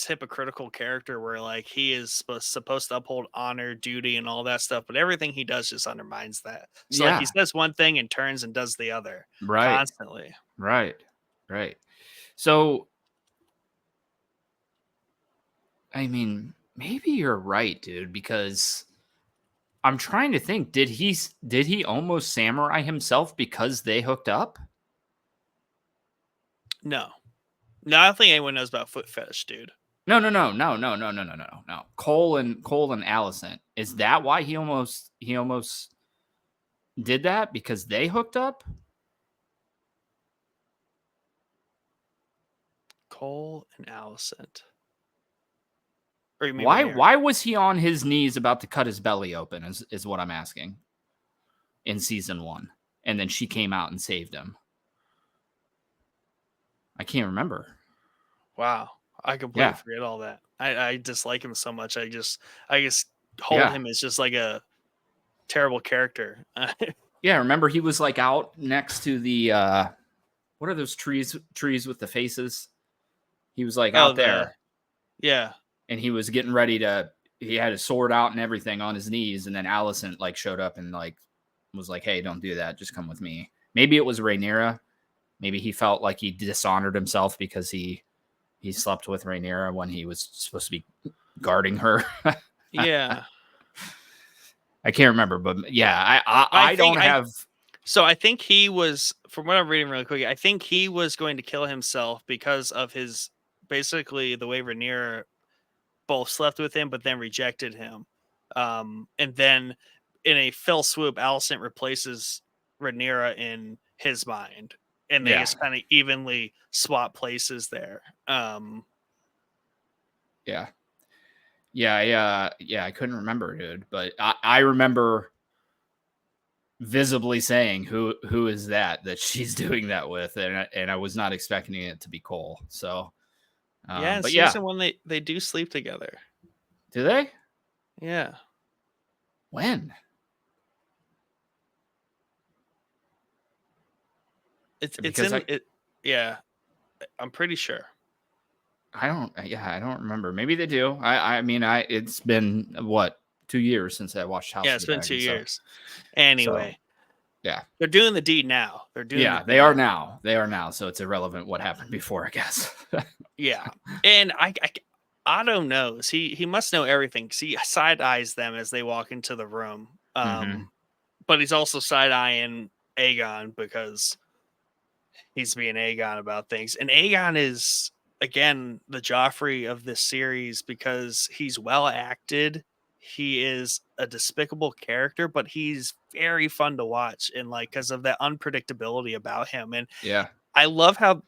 hypocritical character where like he is supposed to uphold honor, duty, and all that stuff, but everything he does just undermines that. So like he Yeah, says one thing and turns and does the other right, constantly. right, right. So, I mean, maybe you're right, dude, because I'm trying to think. Did he almost samurai himself because they hooked up? No, no, I don't think anyone knows about foot fetish, dude. No, no, no, no, no, no, no, no, no, no. Cole and Allison. Is that why he almost did that because they hooked up? Cole and Allison. Or you mean Why Rhaenyra? why was he on his knees about to cut his belly open? Is what I'm asking. In season 1, and then she came out and saved him. I can't remember. Wow, I completely Yeah, forget all that. I dislike him so much. I just hold yeah. him as just like a terrible character. Yeah, remember he was like out next to the what are those trees with the faces? He was like Oh, out the there yeah. and he was getting ready to he had his sword out and everything on his knees and then Allison like showed up and like was like, "Hey, don't do that. Just come with me." Maybe it was Rhaenyra. Maybe he felt like he dishonored himself because he slept with Rhaenyra when he was supposed to be guarding her. Yeah. I can't remember, but yeah, I I think don't I have. so I think he was from what I'm reading really quick, I think he was going to kill himself because of his basically the way Rhaenyra both slept with him but then rejected him. And then in a fell swoop, Alicent replaces Rhaenyra in his mind. And they Yeah, just kind of evenly swap places there. yeah, yeah. I couldn't remember, dude, but I remember visibly saying, "Who is that she's doing that with?" And I was not expecting it to be Cole. So, Yeah, in but yeah, season 1 they do sleep together. do they? Yeah. When? It's Because in it yeah, I'm pretty sure. I don't. Yeah, I don't remember. Maybe they do. I mean, it's been what 2 years since I watched House Yeah, of it's the been 2 Dragon. So, years. so Anyway, yeah. they're doing the deed now. They're doing the Yeah, they deed are now. now. They are now. So it's irrelevant what happened before, I guess. Yeah. And Otto knows. He must know everything 'cause he side eyes them as they walk into the room. Hmm. But he's also side eyeing Aegon because he's being Aegon about things. And Aegon is again the Joffrey of this series because he's well acted. He is a despicable character, but he's very fun to watch and like because of that unpredictability about him. And Yeah. I love how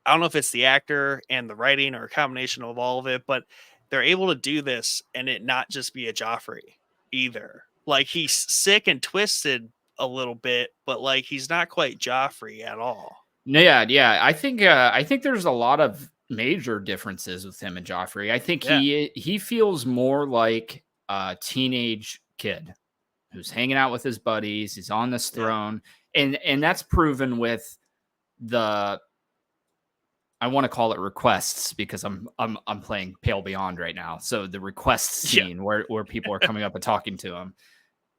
I don't know if it's the actor and the writing or a combination of all of it, but they're able to do this and it not just be a Joffrey either. Like he's sick and twisted a little bit, but like he's not quite Joffrey at all. No, yeah, yeah. I think there's a lot of major differences with him and Joffrey. I think Yeah. he feels more like a teenage kid who's hanging out with his buddies. He's on this Yeah. throne, and that's proven with the I want to call it requests because I'm playing Pale Beyond right now. So the request scene where people are coming up and talking to him,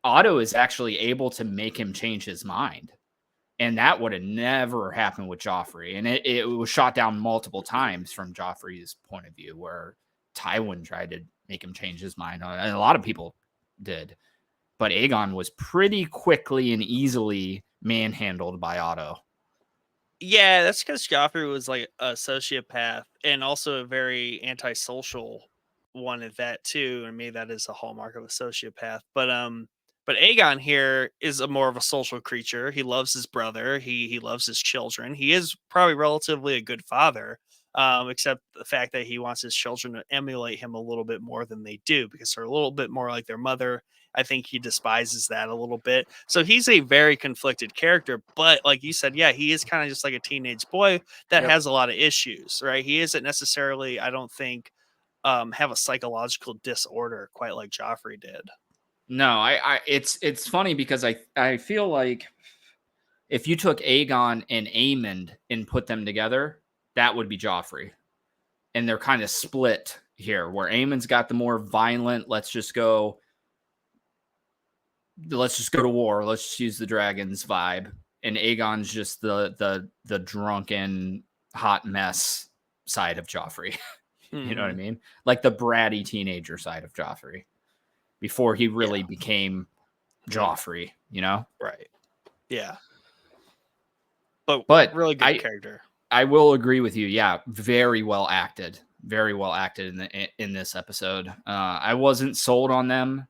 Otto is actually able to make him change his mind. And that would have never happened with Joffrey. And it was shot down multiple times from Joffrey's point of view, where Tywin tried to make him change his mind. And a lot of people did. But Aegon was pretty quickly and easily manhandled by Otto. Yeah, that's because Joffrey was like a sociopath and also a very antisocial one at that too. And maybe that is a hallmark of a sociopath. But Aegon here is a more of a social creature. He loves his brother. He loves his children. He is probably relatively a good father, except the fact that he wants his children to emulate him a little bit more than they do because they're a little bit more like their mother. I think he despises that a little bit. So he's a very conflicted character. But like you said, yeah, he is kind of just like a teenage boy that has a lot of issues, right? He isn't necessarily, I don't think, have a psychological disorder quite like Joffrey did. No, it's funny because I feel like if you took Aegon and Aemond and put them together, that would be Joffrey. And they're kind of split here, where Aemond's got the more violent, let's just go to war, let's just use the dragons vibe. And Aegon's just the drunken hot mess side of Joffrey. You know what I mean? Like the bratty teenager side of Joffrey before he really became Joffrey, you know? Right. Yeah. But really good character. I will agree with you. Yeah, very well acted. Very well acted in this episode. I wasn't sold on them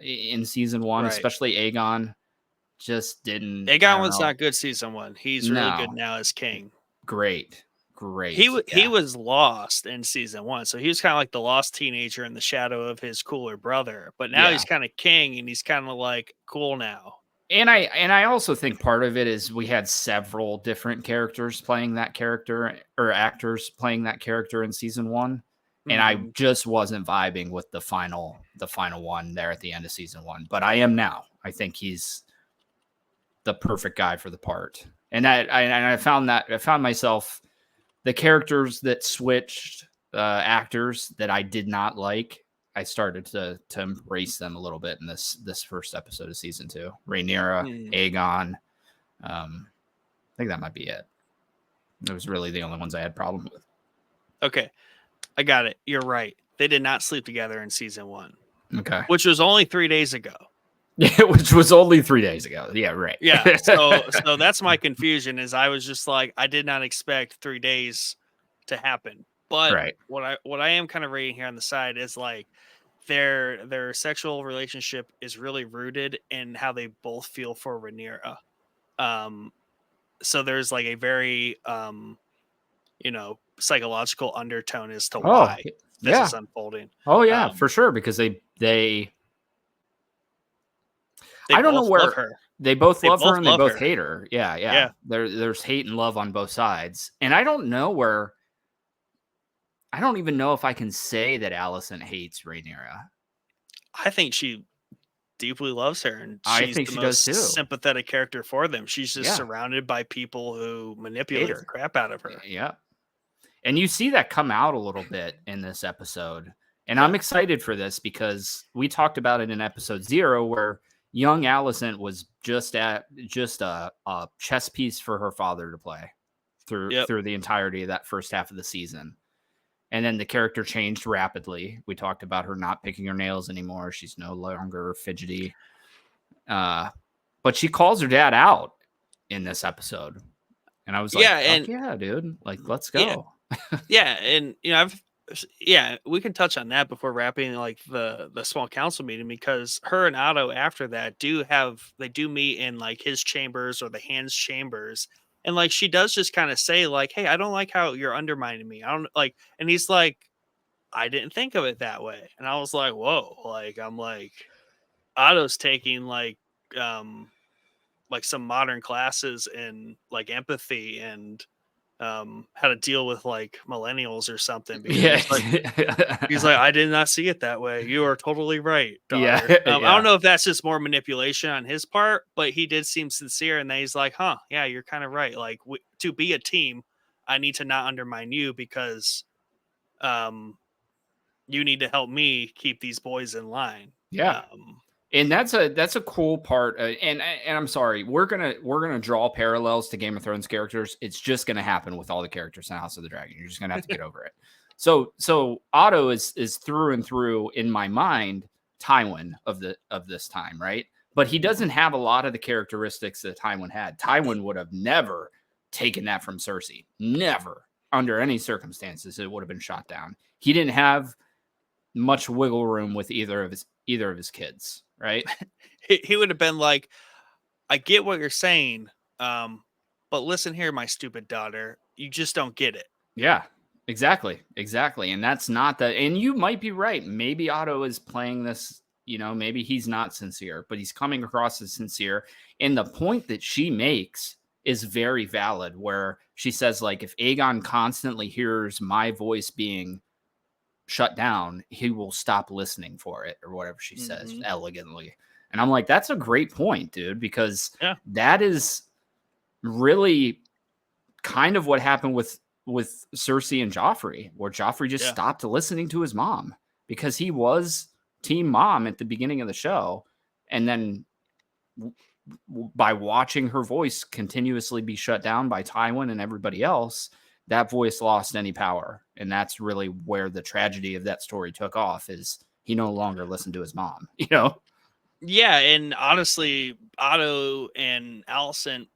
in season 1, especially Aegon. Just didn't. Aegon was not good season 1. He's really good now as king. Great. He was lost in season 1, so he was kind of like the lost teenager in the shadow of his cooler brother. But now he's kind of king, and he's kind of like cool now. And I also think part of it is we had several different characters playing that character, or actors playing that character in season 1, and I just wasn't vibing with the final one there at the end of season 1. But I am now. I think he's the perfect guy for the part, and I found myself. The characters that switched actors that I did not like, I started to embrace them a little bit in this first episode of season 2. Rhaenyra, Aegon. I think that might be it. It was really the only ones I had problems with. Okay, I got it. You're right. They did not sleep together in season 1. Okay, which was only 3 days ago. Yeah, which was only 3 days ago. Yeah, right. Yeah. So that's my confusion. Is I was just like, I did not expect 3 days to happen. But what I am kind of reading here on the side is like their sexual relationship is really rooted in how they both feel for Rhaenyra. So there's like a very psychological undertone as to why this is unfolding. Oh yeah, for sure, because they I don't know where they both love her and they both hate her. Yeah. There's hate and love on both sides. And I don't even know if I can say that Alicent hates Rhaenyra. I think she deeply loves her, and she's the most sympathetic character for them. She's just surrounded by people who manipulate the crap out of her. Yeah. And you see that come out a little bit in this episode. And I'm excited for this because we talked about it in episode 0 where young Alicent was just a chess piece for her father to play through the entirety of that first half of the season. And then the character changed rapidly. We talked about her not picking her nails anymore. She's no longer fidgety. But she calls her dad out in this episode. And I was like, yeah, dude, like, let's go. Yeah. And, we can touch on that before wrapping like the small council meeting, because her and Otto after that do meet in like his chambers or the Hand's chambers, and like she does just kind of say like, hey, I don't like how you're undermining me. I don't like, and he's like, I didn't think of it that way. And I was like, whoa, like I'm like, Otto's taking like some modern classes in like empathy and how to deal with like millennials or something. He's like, I did not see it that way. You are totally right, daughter. I don't know if that's just more manipulation on his part, but he did seem sincere. And then he's like, huh, yeah, you're kind of right. Like to be a team, I need to not undermine you because you need to help me keep these boys in line. Yeah. And that's a cool part. And I'm sorry, we're gonna draw parallels to Game of Thrones characters. It's just gonna happen with all the characters in House of the Dragon. You're just gonna have to get over it. So Otto is through and through in my mind Tywin of this time, right? But he doesn't have a lot of the characteristics that Tywin had. Tywin would have never taken that from Cersei. Never, under any circumstances, it would have been shot down. He didn't have much wiggle room with either of his kids, right? He would have been like, I get what you're saying, but listen here, my stupid daughter, you just don't get it. Yeah, exactly. And that's not the, and you might be right. Maybe Otto is playing this, maybe he's not sincere, but he's coming across as sincere. And the point that she makes is very valid, where she says, like, if Aegon constantly hears my voice being shut down, he will stop listening for it, or whatever she says elegantly. And I'm like, that's a great point, dude, because that is really kind of what happened with Cersei and Joffrey, where Joffrey just stopped listening to his mom because he was team mom at the beginning of the show. And then by watching her voice continuously be shut down by Tywin and everybody else, that voice lost any power. And that's really where the tragedy of that story took off, is he no longer listened to his mom, Yeah, and honestly, Otto and Allison,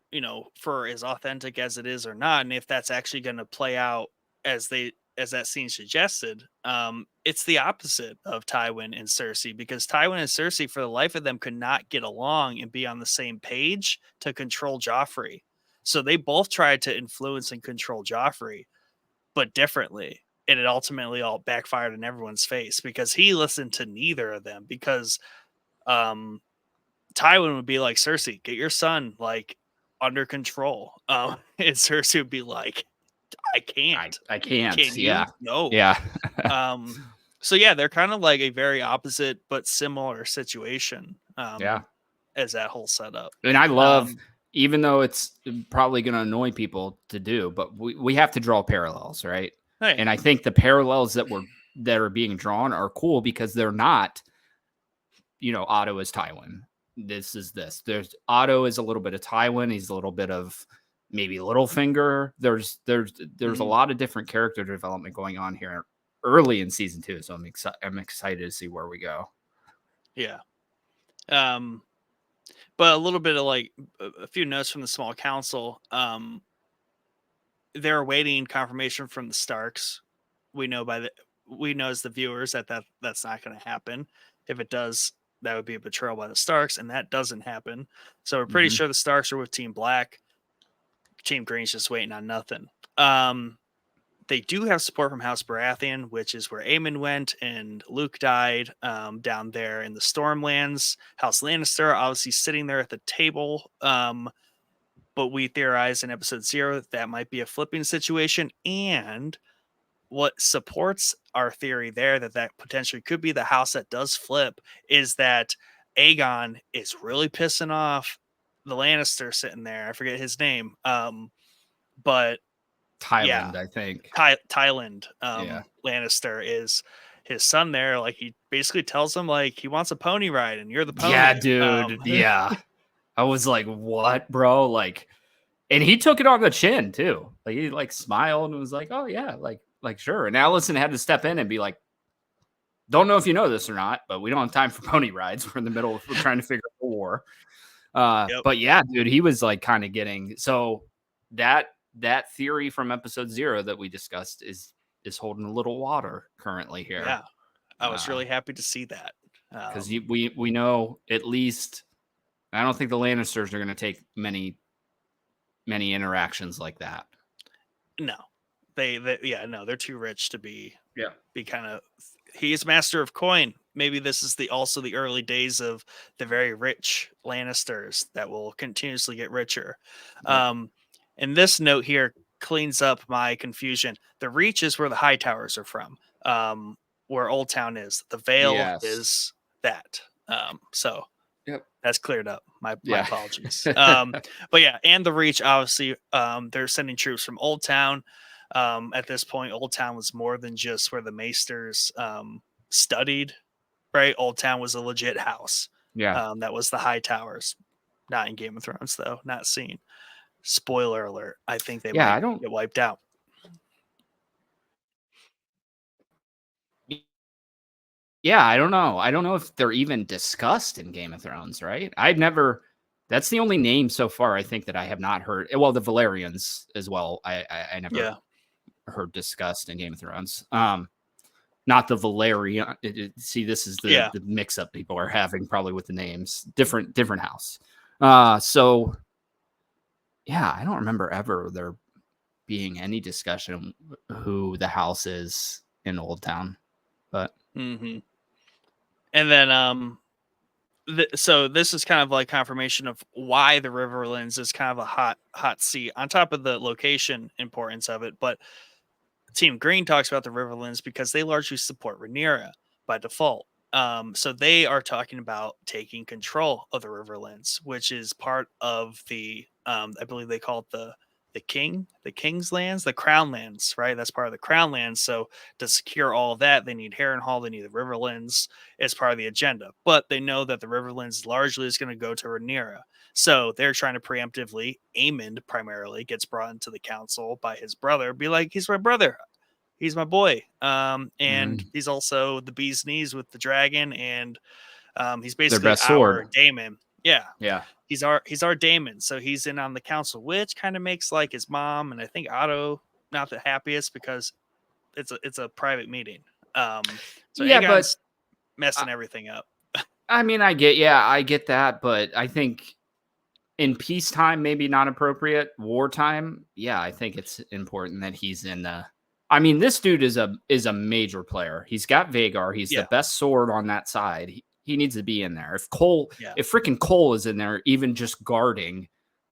for as authentic as it is or not, and if that's actually going to play out as that scene suggested, it's the opposite of Tywin and Cersei, because Tywin and Cersei, for the life of them, could not get along and be on the same page to control Joffrey. So they both tried to influence and control Joffrey, but differently. And it ultimately all backfired in everyone's face because he listened to neither of them, because Tywin would be like, Cersei, get your son like under control. And Cersei would be like, I can't. I can't. Can you? No. Yeah. So yeah, they're kind of like a very opposite but similar situation. As that whole setup. And I love, even though it's probably going to annoy people to do, but we have to draw parallels, right? Hey. And I think the parallels that are being drawn are cool because they're not, Otto is Tywin. This is this. There's Otto is a little bit of Tywin. He's a little bit of maybe Littlefinger. There's a lot of different character development going on here early in season 2. So I'm excited to see where we go. Yeah. But a little bit of like a few notes from the small council. They're awaiting confirmation from the Starks. We know as the viewers that's not going to happen. If it does, that would be a betrayal by the Starks, and that doesn't happen. So we're pretty sure the Starks are with Team Black. Team Green's just waiting on nothing. They do have support from House Baratheon, which is where Aemon went and Luke died, down there in the Stormlands. House Lannister obviously sitting there at the table. But we theorized in episode 0 that might be a flipping situation. And what supports our theory there that potentially could be the house that does flip is that Aegon is really pissing off the Lannister sitting there. I forget his name. But Tyland, I think. Tyland Lannister is his son there. Like, he basically tells him like he wants a pony ride and you're the pony. Yeah, dude. Yeah. I was like, what, bro? Like, and he took it on the chin too. Like, he like smiled and was like, oh yeah, like sure. And Allison had to step in and be like, don't know if you know this or not, but we don't have time for pony rides. We're in the middle of trying to figure out the war. But yeah, dude, he was like kind of getting, so that theory from episode 0 that we discussed is holding a little water currently here. Yeah. I was really happy to see that. Because we know at least, I don't think the Lannisters are going to take many interactions like that. No, they're too rich to be kind of. He's master of coin. Maybe this is also the early days of the very rich Lannisters that will continuously get richer. Yeah. And this note here cleans up my confusion. The Reach is where the High Towers are from, where Old Town is. The Vale is that. So Yep. That's cleared up. My Yeah. apologies. But yeah, and the Reach, obviously, they're sending troops from Old Town. At this point, Old Town was more than just where the Maesters studied, right? Old Town was a legit house. Yeah. That was the High Towers. Not in Game of Thrones, though. Not seen. Spoiler alert. I think they Yeah, might I don't. get wiped out. Yeah, I don't know. I don't know if they're even discussed in Game of Thrones, right? I've never. That's the only name so far I think that I have not heard. Well, the Valerians as well. I never Yeah. heard discussed in Game of Thrones. Not the Valerian. See, this is Yeah. the mix up people are having probably with the names. Different house. So yeah, I don't remember ever there being any discussion who the house is in Old Town, but Mm-hmm. And then so this is kind of like confirmation of why the Riverlands is kind of a hot seat on top of the location importance of it. But Team Green talks about the Riverlands because they largely support Rhaenyra by default. So they are talking about taking control of the Riverlands, which is part of the I believe they call it the King's lands, the Crown lands, right? That's part of the Crown lands. So to secure all of that, they need Harrenhal, they need the Riverlands as part of the agenda. But they know that the Riverlands largely is going to go to Rhaenyra. So they're trying to preemptively, Aemond primarily gets brought into the council by his brother, be like, he's my brother. He's my boy. And he's also the bee's knees with the dragon, and he's basically best our sword. Daemon. Yeah. Yeah. He's our Daemon. So he's in on the council, which kind of makes like his mom and I think Otto not the happiest because it's a private meeting. So Yeah, Aegon's but messing everything up. I mean, I get that, but I think in peacetime, maybe not appropriate. Wartime, yeah, I think it's important that he's in the. I mean, this dude is a major player. He's got Vhagar. He's the Yeah. best sword on that side. He needs to be in there. Yeah. If freaking Cole is in there, even just guarding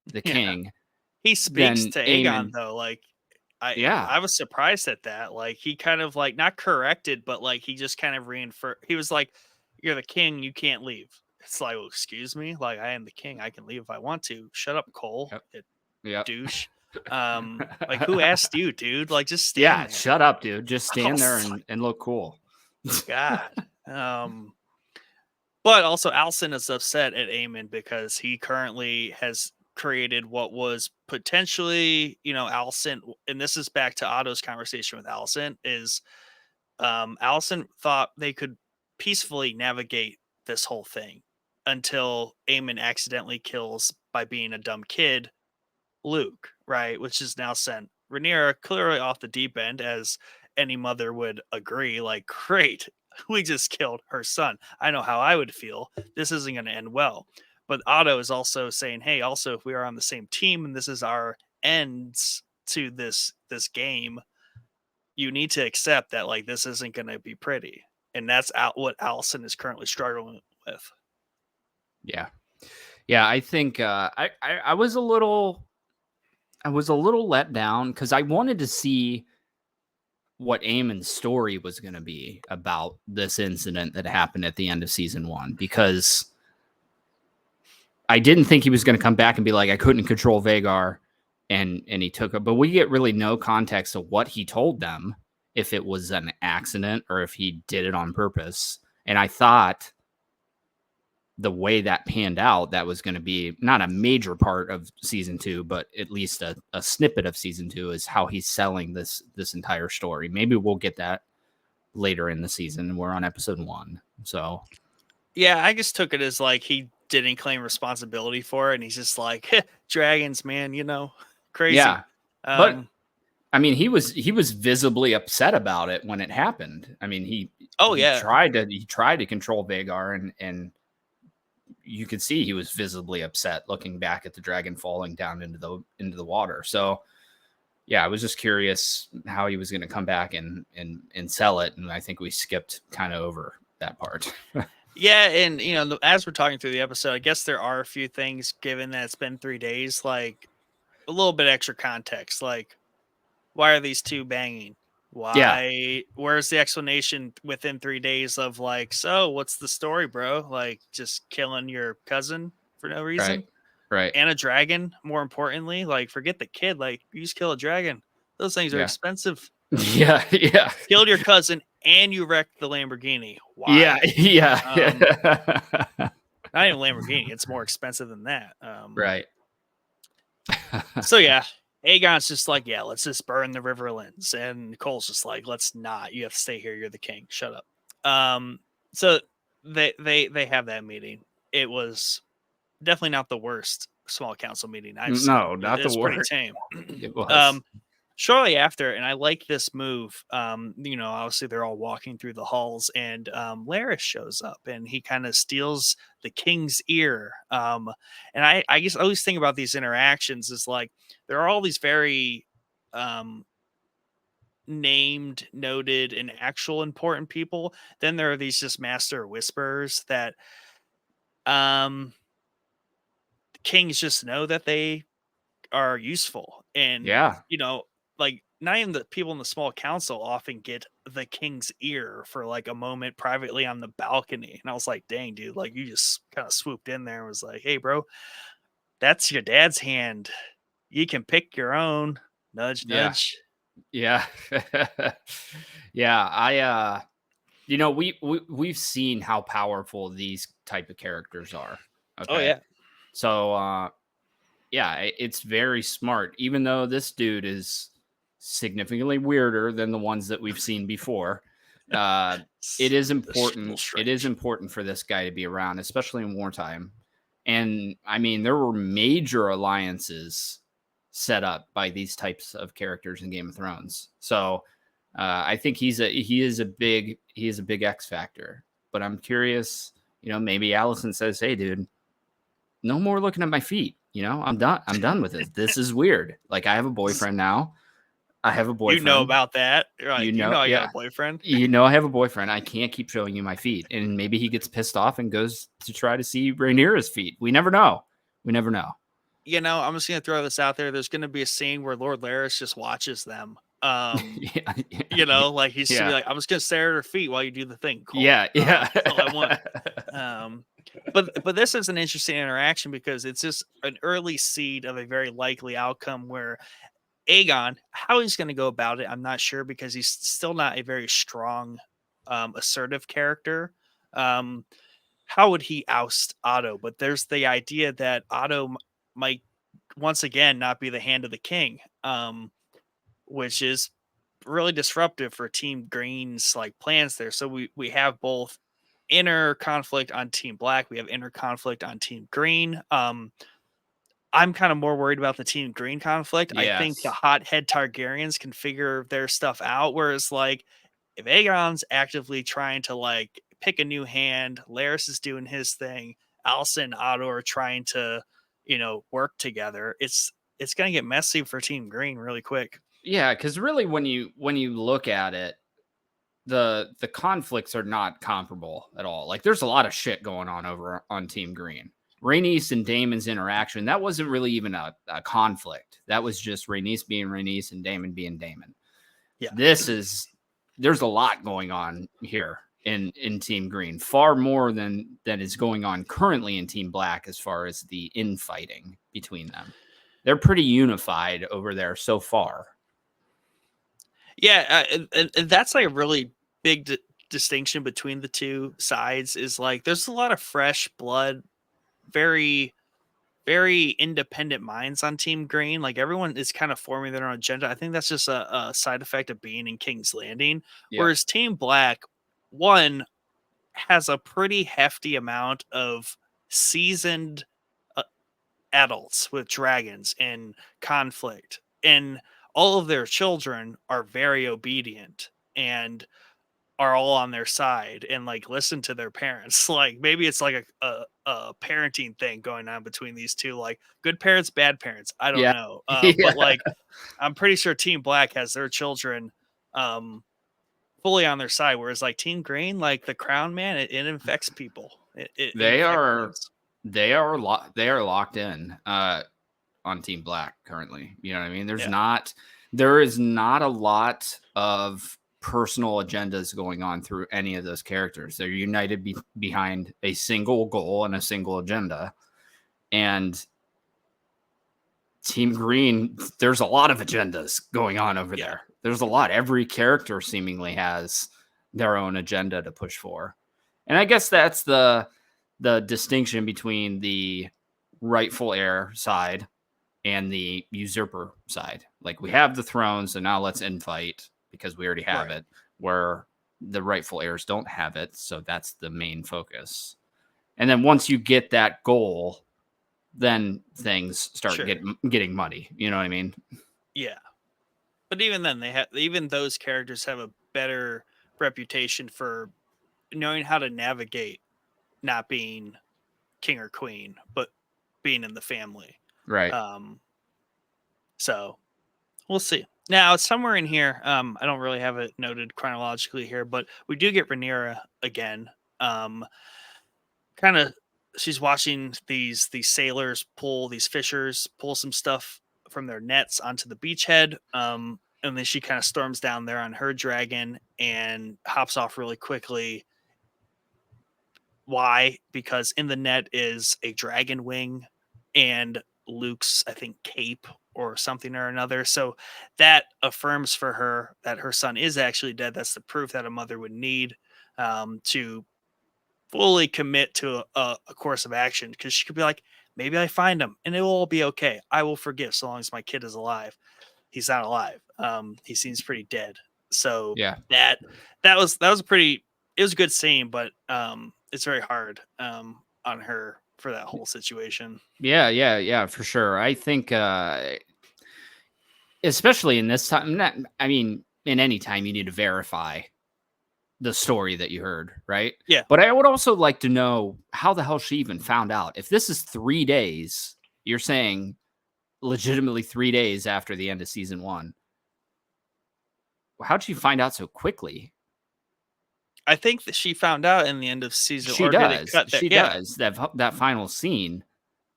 the king, he speaks then to Aemon, Aegon though, like yeah, I was surprised at that. Like he kind of like not corrected, but like he just kind of reinforced. He was like, "You're the king. You can't leave." It's like, well, excuse me. Like I am the king. I can leave if I want to. Shut up, Cole. Yep. Douche. Like who asked you, dude? Like just stand Yeah, there. shut up, dude. Just stand there Like, and look cool. God. But also Alcyn is upset at Aemon because he currently has created what was potentially, Alcyn, and this is back to Otto's conversation with Alcyn, is Alcyn thought they could peacefully navigate this whole thing until Aemon accidentally kills, by being a dumb kid, Luke, right? Which is now sent Rhaenyra clearly off the deep end, as any mother would agree. Like, great, we just killed her son. I know how I would feel. This isn't going to end well. But Otto is also saying, hey, also, if we are on the same team and this is our ends to this game, you need to accept that like this isn't going to be pretty. And that's what Alcyn is currently struggling with. Yeah. Yeah, I think I was a little let down because I wanted to see what Aemon's story was going to be about this incident that happened at the end of season 1, because I didn't think he was going to come back and be like, I couldn't control Vhagar, and he took it. But we get really no context of what he told them, if it was an accident or if he did it on purpose. And I thought the way that panned out, that was going to be not a major part of season 2, but at least a snippet of season 2 is how he's selling this entire story. Maybe we'll get that later in the season. We're on episode 1. So yeah, I just took it as like he didn't claim responsibility for it. And he's just like, dragons, man, crazy. yeah. But I mean, he was visibly upset about it when it happened. I mean, he tried to control Vhagar, and you could see he was visibly upset looking back at the dragon falling down into the water. So yeah, I was just curious how he was going to come back and sell it. And I think we skipped kind of over that part. Yeah. And, as we're talking through the episode, I guess there are a few things, given that it's been 3 days, like a little bit extra context. Like, why are these two banging? Yeah. Why? Where's the explanation within 3 days of like, so what's the story, bro? Like just killing your cousin for no Right. reason Right. and a dragon. More importantly, like forget the kid. Like you just kill a dragon. Those things are Yeah. expensive. Yeah. Yeah. Killed your cousin and you wrecked the Lamborghini. Yeah. Why? Yeah. Not even Lamborghini. It's more expensive than that. Right. So yeah, Aegon's just like, yeah, let's just burn the Riverlands, and Cole's just like, let's not. You have to stay here. You're the king. Shut up. So they have that meeting. It was definitely not the worst small council meeting I've seen. No, not the It's pretty word. tame. It was. Shortly after, and I like this move. Obviously they're all walking through the halls, and Laris shows up, and he kind of steals the king's ear. And I guess I always think about these interactions is like there are all these very um, named, noted, and actual important people. Then there are these just master whisperers that um, kings just know that they are useful. And, Yeah. like not even the people in the small council often get the king's ear for like a moment privately on the balcony. And I was like, dang, dude, like you just kind of swooped in there and was like, hey, bro, that's your dad's hand. You can pick your own. Nudge, Yeah. nudge. Yeah. Yeah. We've seen how powerful these type of characters are. Oh, Okay. yeah. So yeah, it's very smart, even though this dude is significantly weirder than the ones that we've seen before. It is important. It is important for this guy to be around, especially in wartime. And I mean, there were major alliances set up by these types of characters in Game of Thrones. So I think he is a big X factor. But I'm curious, maybe Allison says, "Hey, dude, no more looking at my feet. I'm done. I'm done with this. This is weird. Like I have a boyfriend now. I have a boyfriend. You know about that. You're like, I got Yeah. a boyfriend. I have a boyfriend. I can't keep showing you my feet." And maybe he gets pissed off and goes to try to see Rhaenyra's feet. We never know. We never know. I'm just gonna throw this out there. There's gonna be a scene where Lord Laris just watches them. Like he's gonna be like, I'm just gonna stare at her feet while you do the thing. Cole. Yeah. That's all I want. But this is an interesting interaction because it's just an early seed of a very likely outcome where Aegon, how he's going to go about it, I'm not sure because he's still not a very strong, assertive character. How would he oust Otto? But there's the idea that Otto might once again not be the hand of the king, which is really disruptive for Team Green's like plans there. So we have both inner conflict on Team Black. We have inner conflict on Team Green. I'm kind of more worried about the Team Green conflict. I think the Yes. hothead Targaryens can figure their stuff out. Whereas, like, if Aegon's actively trying to like pick a new hand, Laris is doing his thing, Alicent and Otto are trying to, work together. It's gonna get messy for Team Green really quick. Yeah, because really, when you look at it, the conflicts are not comparable at all. Like, there's a lot of shit going on over on Team Green. Rhaenys and Daemon's interaction, that wasn't really even a conflict. That was just Rhaenys being Rhaenys and Daemon being Daemon. Yeah. There's a lot going on here in Team Green, far more than is going on currently in Team Black as far as the infighting between them. They're pretty unified over there so far. Yeah, and that's like a really big distinction between the two sides is like there's a lot of fresh blood, very very independent minds on Team Green. Like everyone is kind of forming their own agenda. I think that's just a side effect of being in King's Landing. Yeah. Whereas Team Black, one, has a pretty hefty amount of seasoned adults with dragons and conflict, and all of their children are very obedient and are all on their side and like listen to their parents. Like maybe it's like a parenting thing going on between these two, like good parents, bad parents. I don't know. But like I'm pretty sure Team Black has their children fully on their side, whereas like Team Green, like the crown man, it infects people. They are locked in on Team Black currently. You know what I mean? There's not There is not a lot of personal agendas going on through any of those characters. They're united behind a single goal and a single agenda. And Team Green, there's a lot of agendas going on over there. There's a lot. Every character seemingly has their own agenda to push for. And I guess that's the distinction between the rightful heir side and the usurper side. Like, we have the throne, so now let's infight because we already have it, where the rightful heirs don't have it. So that's the main focus. And then once you get that goal, then things start getting muddy. You know what I mean? Yeah. But even then, even those characters have a better reputation for knowing how to navigate not being king or queen, but being in the family. Right. So we'll see. Now, somewhere in here, I don't really have it noted chronologically here, but we do get Rhaenyra again. Kind of, she's watching these sailors these fishers pull some stuff from their nets onto the beachhead. And then she kind of storms down there on her dragon and hops off really quickly. Why? Because in the net is a dragon wing and Luke's, I think, cape or something or another. So that affirms for her that her son is actually dead. That's the proof that a mother would need to fully commit to a course of action, because she could be like, maybe I find him and it will all be okay. I will forgive so long as my kid is alive. He's not alive. He seems pretty dead. So yeah, that was a pretty, it was a good scene, but it's very hard on her for that whole situation. Yeah, for sure. I think especially in this time, I mean, in any time you need to verify the story that you heard, right? Yeah. But I would also like to know how the hell she even found out. If this is 3 days, you're saying legitimately 3 days after the end of season 1. How'd she find out so quickly? I think that she found out in the end of season. She does. She does that final scene.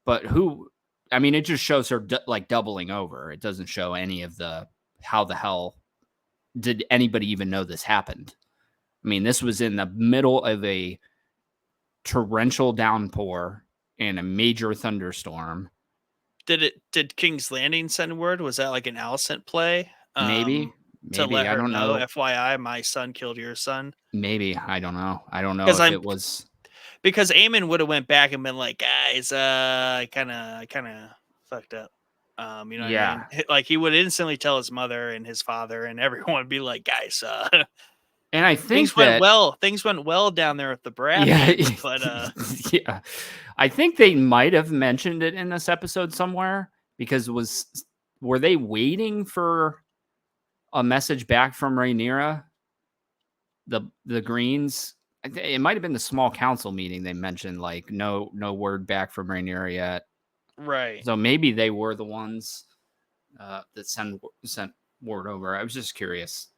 But who? I mean, it just shows her like doubling over. It doesn't show any of the how the hell did anybody even know this happened? I mean, this was in the middle of a torrential downpour and a major thunderstorm. Did King's Landing send word? Was that like an Alicent play? Maybe to let her I don't know. FYI, my son killed your son. Maybe I don't know if it was, because Aemon would have went back and been like, guys, I kind of fucked up. You know, yeah. what I mean? Like, he would instantly tell his mother and his father, and everyone would be like, guys, and I think things went well down there at the Baratheon. Yeah, but yeah, I think they might have mentioned it in this episode somewhere, because were they waiting for a message back from Rhaenyra? The Greens, it might have been the small council meeting. They mentioned like no word back from Rhaenyra yet, right? So maybe they were the ones that sent word over. I was just curious.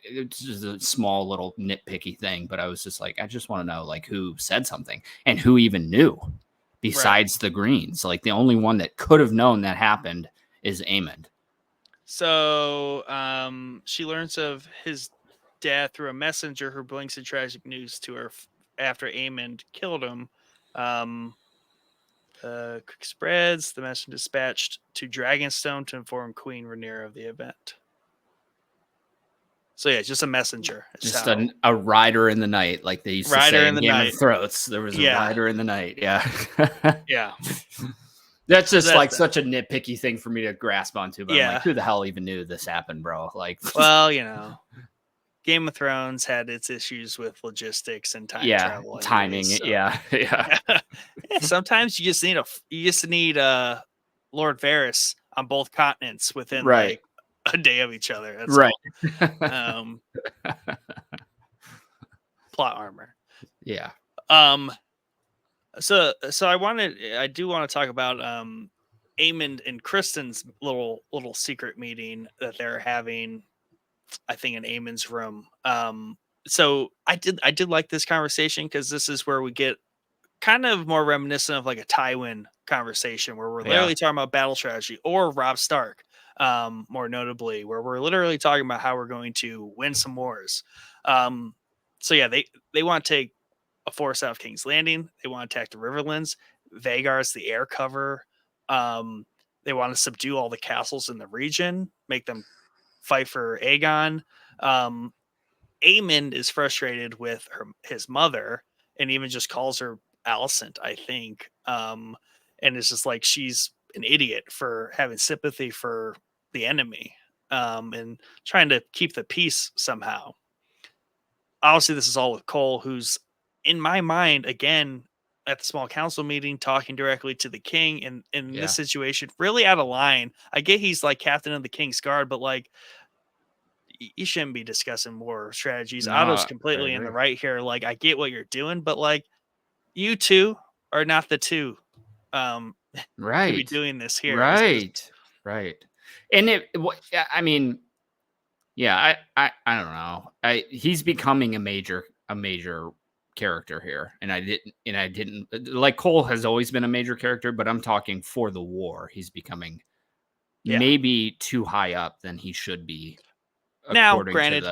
It's just a small little nitpicky thing, but I was just like, I just want to know like who said something and who even knew besides the Greens. Like, the only one that could have known that happened is Aemond. So she learns of his death through a messenger who brings the tragic news to her after Aemond killed him. Quick spreads. The messenger dispatched to Dragonstone to inform Queen Rhaenyra of the event. So yeah, just a messenger. Just a rider in the night, like they used to say in Game of Thrones. There was a rider in the night. Yeah. Yeah. That's just like such a nitpicky thing for me to grasp onto. But yeah. I'm like, who the hell even knew this happened, bro? Like, well, you know, Game of Thrones had its issues with logistics and time travel. Anyways, timing. So. Yeah. Sometimes you just need Lord Varys on both continents within like a day of each other. That's right. Plot armor. Yeah. So I do want to talk about Aemond and Kristen's little secret meeting that they're having, I think, in Aemond's room. So I did like this conversation, because this is where we get kind of more reminiscent of like a Tywin conversation, where we're literally talking about battle strategy, or Robb Stark. more notably, where we're literally talking about how we're going to win some wars. Um, so yeah, they want to take a force out of King's Landing. They want to attack the Riverlands. Vagar's the air cover. They want to subdue all the castles in the region, make them fight for Aegon. Aemond is frustrated with his mother, and even just calls her Alicent, I think. And it's just like she's an idiot for having sympathy for the enemy, and trying to keep the peace somehow. Obviously, this is all with Cole, who's in my mind again at the small council meeting talking directly to the king, and in this Yeah. situation really out of line. I get he's like captain of the King's Guard, but like you shouldn't be discussing war strategies. No, Otto's I completely in the agree. right here. Like, I get what you're doing, but like, you two are not the two to be Right. doing this here. This is Right. Right. And yeah, I mean, yeah, I don't know. He's becoming a major character here, and I didn't like Cole has always been a major character, but I'm talking for the war. He's becoming yeah. maybe too high up than he should be, Now, according to granted,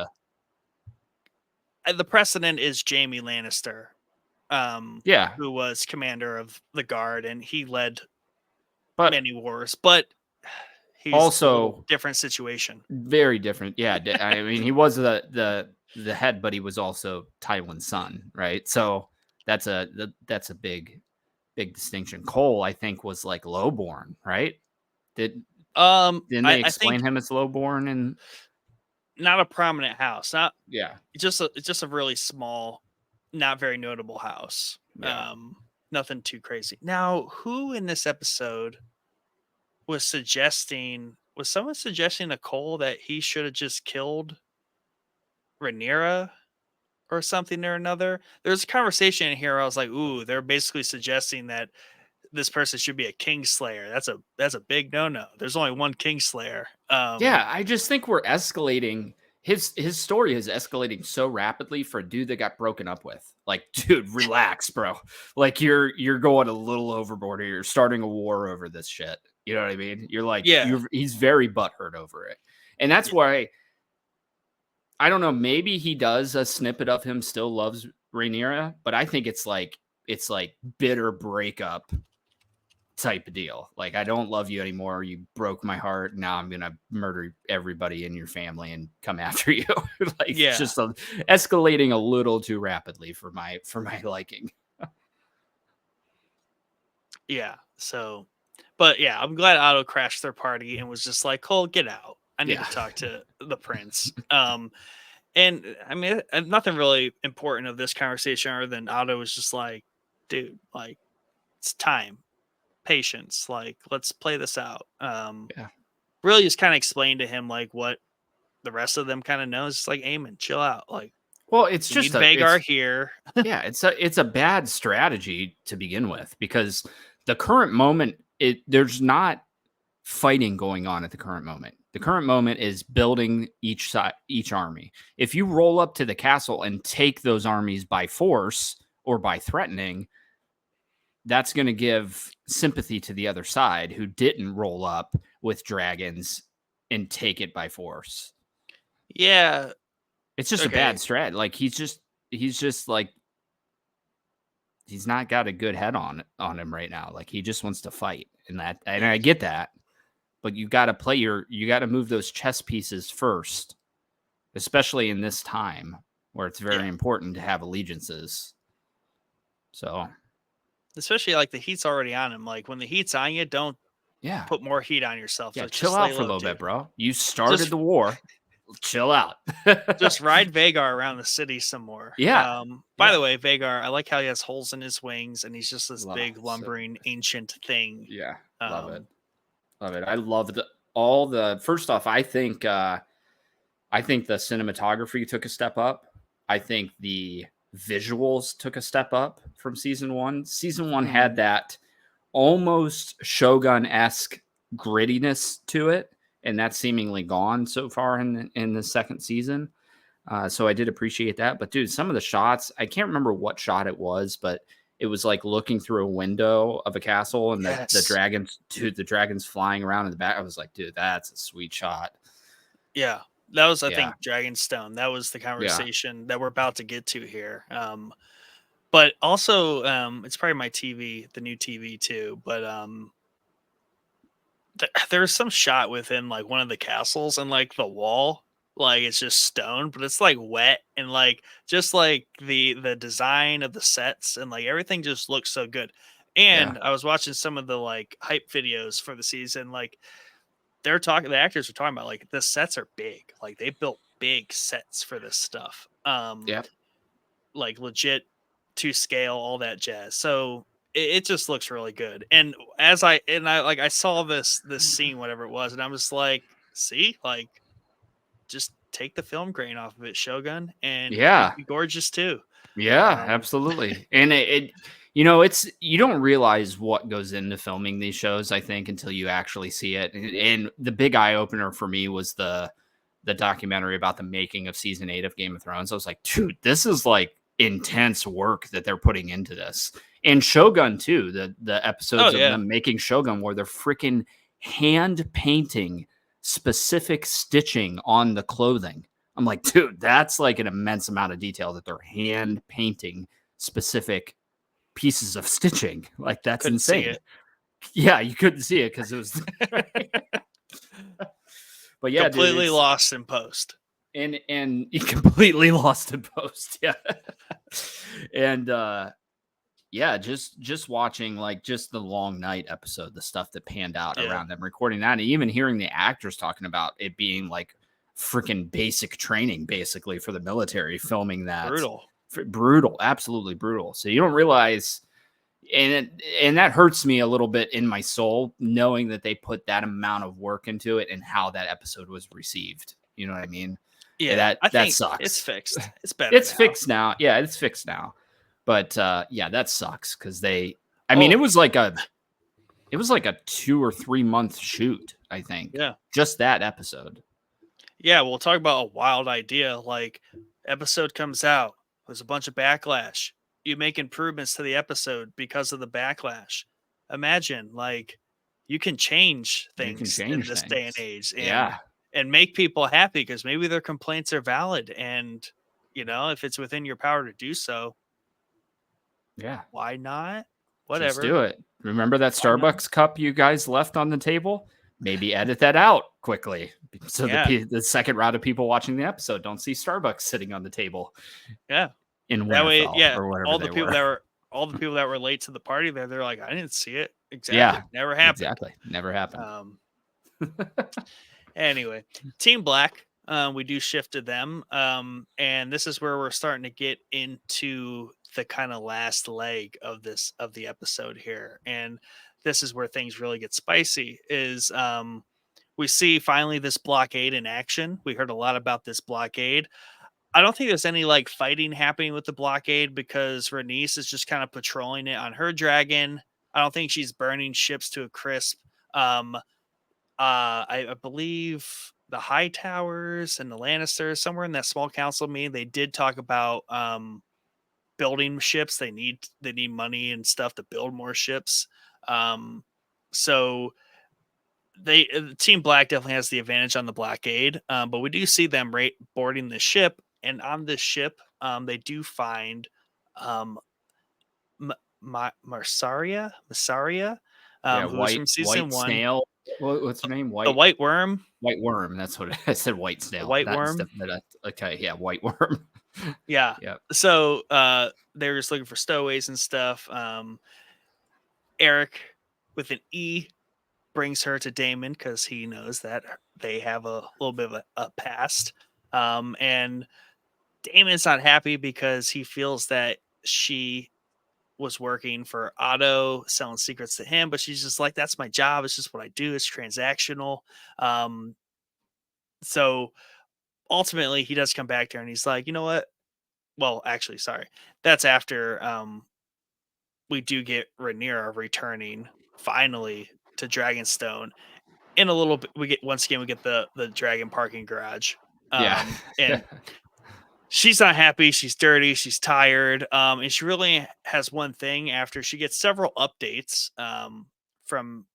the the precedent is Jamie Lannister, yeah. who was commander of the guard, and he led But many wars, but he's a little also different situation. very different. Yeah, I mean, he was the head, but he was also Tywin's son, right? So that's a big distinction. Cole, I think, was like lowborn, right? Did didn't they I think explain him as lowborn? And not a prominent house, not yeah, just a really small, not very notable house. yeah. Nothing too crazy. Now, who in this episode was suggesting? Was someone suggesting to Cole that he should have just killed Rhaenyra or something or another? There's a conversation in here. Where I was like, "Ooh, they're basically suggesting that this person should be a Kingslayer. That's a big no-no. There's only one Kingslayer." Yeah, I just think we're escalating. His story is escalating so rapidly for a dude that got broken up with. Like, dude, relax, bro. Like you're going a little overboard here. You're starting a war over this shit. You know what I mean? You're like Yeah, he's very butthurt over it. And that's why I don't know, maybe he does a snippet of him still loves Rhaenyra, but I think it's like bitter breakup type of deal. Like, I don't love you anymore. You broke my heart. Now I'm gonna murder everybody in your family and come after you. Like, it's yeah, just escalating a little too rapidly for my liking. yeah. So, but yeah, I'm glad Otto crashed their party and was just like, "Cole, get out. I need Yeah. to talk to the prince." And I mean, nothing really important of this conversation other than Otto was just like, "Dude, like, it's time, patience. Like, let's play this out." Yeah. Really just kind of explained to him like what the rest of them kind of knows. It's like, Aemon, chill out. Like, Well, it's we need just Vagar here. yeah, it's a bad strategy to begin with because the current moment there's not fighting going on at the current moment. The current moment is building each army. If you roll up to the castle and take those armies by force or by threatening, that's going to give sympathy to the other side who didn't roll up with dragons and take it by force. Yeah. It's just a Okay. bad strat. Like he's just like he's not got a good head on him right now. Like he just wants to fight, and I get that, but you got to you got to move those chess pieces first, especially in this time where it's very important to have allegiances. So Especially like the heat's already on him. Like when the heat's on you, don't yeah, put more heat on yourself. yeah, So chill just out lay for a low, little dude. bit, bro. You started Just the war. Chill out. just ride Vagar around the city some more. Yeah, By the yeah. way, Vagar, I like how he has holes in his wings and he's just this big So lumbering ancient thing. yeah, love it. Um, Love it. I love all the first off, I think the cinematography took a step up. I think the visuals took a step up from season 1. Season 1 had that almost Shogun-esque grittiness to it, and that's seemingly gone so far in the second season. So I did appreciate that. But dude, some of the shots, I can't remember what shot it was, but it was like looking through a window of a castle and the Yes. dragons flying around in the back. I was like, dude, that's a sweet shot. Yeah. That was, I Yeah. think, Dragonstone. That was the Yeah. conversation that we're about to get to here. But also, it's probably my TV, the new TV too. But there's some shot within like one of the castles and like the wall, like it's just stone, but it's like wet and like just like the design of the sets and like everything just looks so good. Yeah. And I was watching some of the like hype videos for the season, like the actors are talking about like the sets are big, like they built big sets for this stuff. Yeah. Like legit to scale, all that jazz. So it just looks really good. And I saw this scene, whatever it was, and I'm just like, see, like just take the film grain off of it, Shogun, and it'd Yeah. be gorgeous too. Yeah, absolutely. And it's you don't realize what goes into filming these shows, I think, until you actually see it. And the big eye opener for me was the documentary about the making of season 8 of Game of Thrones. I was like, dude, this is like intense work that they're putting into this. And Shogun too, the episodes of them making Shogun where they're freaking hand painting specific stitching on the clothing. I'm like, dude, that's like an immense amount of detail that they're hand painting specific pieces of stitching. Like that's Couldn't see insane. it. Yeah, you couldn't see it because it was but yeah, Completely dude, lost in post. and you completely lost in post. Yeah. And yeah, just watching like just the Long Night episode, the stuff that panned out around them recording that, and even hearing the actors talking about it being like freaking basic training basically for the military, filming that. Brutal, absolutely brutal. So you don't realize, and that hurts me a little bit in my soul knowing that they put that amount of work into it and how that episode was received. You know what I mean? Yeah, that sucks. It's fixed. It's better. Fixed now. Yeah, it's fixed now. But yeah, that sucks because it was like a 2 or 3 month shoot, I think. Yeah. Just that episode. Yeah, we'll talk about a wild idea. Like, episode comes out, there's a bunch of backlash. You make improvements to the episode because of the backlash. Imagine, like, you can change things in this day and age, and make people happy because maybe their complaints are valid, and if it's within your power to do so, why not? Whatever, just do it. Remember that Starbucks cup you guys left on the table? Maybe edit that out quickly so the second round of people watching the episode don't see Starbucks sitting on the table. Yeah, in Winterfell or whatever. All the people that were late to the party there, they're like, I didn't see it. Exactly. Yeah, never happened. Exactly, never happened. Anyway, Team Black, we do shift to them, and this is where we're starting to get into the kind of last leg of the episode here, and this is where things really get spicy. Is we see finally this blockade in action. We heard a lot about this blockade. I don't think there's any like fighting happening with the blockade because Rhaenys is just kind of patrolling it on her dragon. I don't think she's burning ships to a crisp. I believe the High Towers and the Lannisters, somewhere in that small council meeting, they did talk about building ships. They need money and stuff to build more ships. So Team Black definitely has the advantage on the blockade, but we do see them boarding the ship, and on this ship, they do find Mysaria, who's from season 1. Snail. What's her name? The White Worm. White Worm. That's what I said. White snail. White Worm. Okay. Yeah. White Worm. Yeah. So they're just looking for stowaways and stuff. Eric with an E brings her to Daemon because he knows that they have a little bit of a past. And Daemon's not happy because he feels that she was working for Otto, selling secrets to him, but she's just like, that's my job. It's just what I do. It's transactional. So ultimately he does come back to her and he's like, you know what? Well, actually, sorry. That's after we do get Rhaenyra returning finally to Dragonstone. In a little bit, we get the dragon parking garage. And she's not happy. She's dirty. She's tired. And she really has one thing after she gets several updates from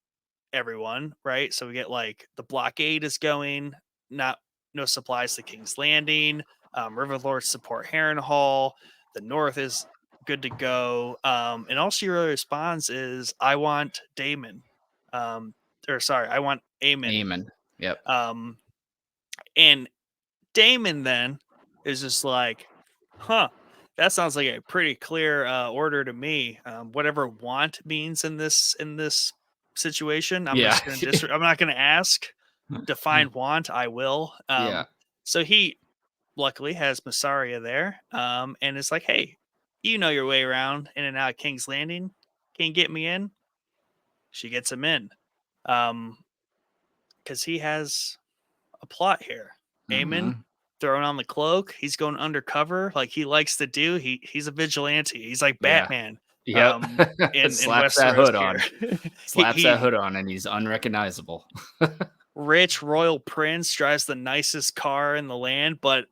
everyone, right? So we get like the blockade is going, not no supplies to King's Landing. Riverlords support Harrenhal. The North is good to go. And all she really responds is, "I want Damon." Or sorry, I want Aemon. Aemon. Yep. And Damon then is just like, huh, that sounds like a pretty clear order to me. Whatever want means in this situation, I'm Yeah. just gonna I'm not gonna ask. Define want, I will. Yeah. So he luckily has Massaria there, and it's like, hey, you know your way around in and out of King's Landing. Can you get me in? She gets him in, because he has a plot here. Aemon Mhm. throwing on the cloak. He's going undercover like he likes to do. He's a vigilante. He's like Yeah. Batman. Yep. In Slaps that Westeros hood here. on. he, Slaps that he hood on, and he's unrecognizable. rich royal prince, drives the nicest car in the land, but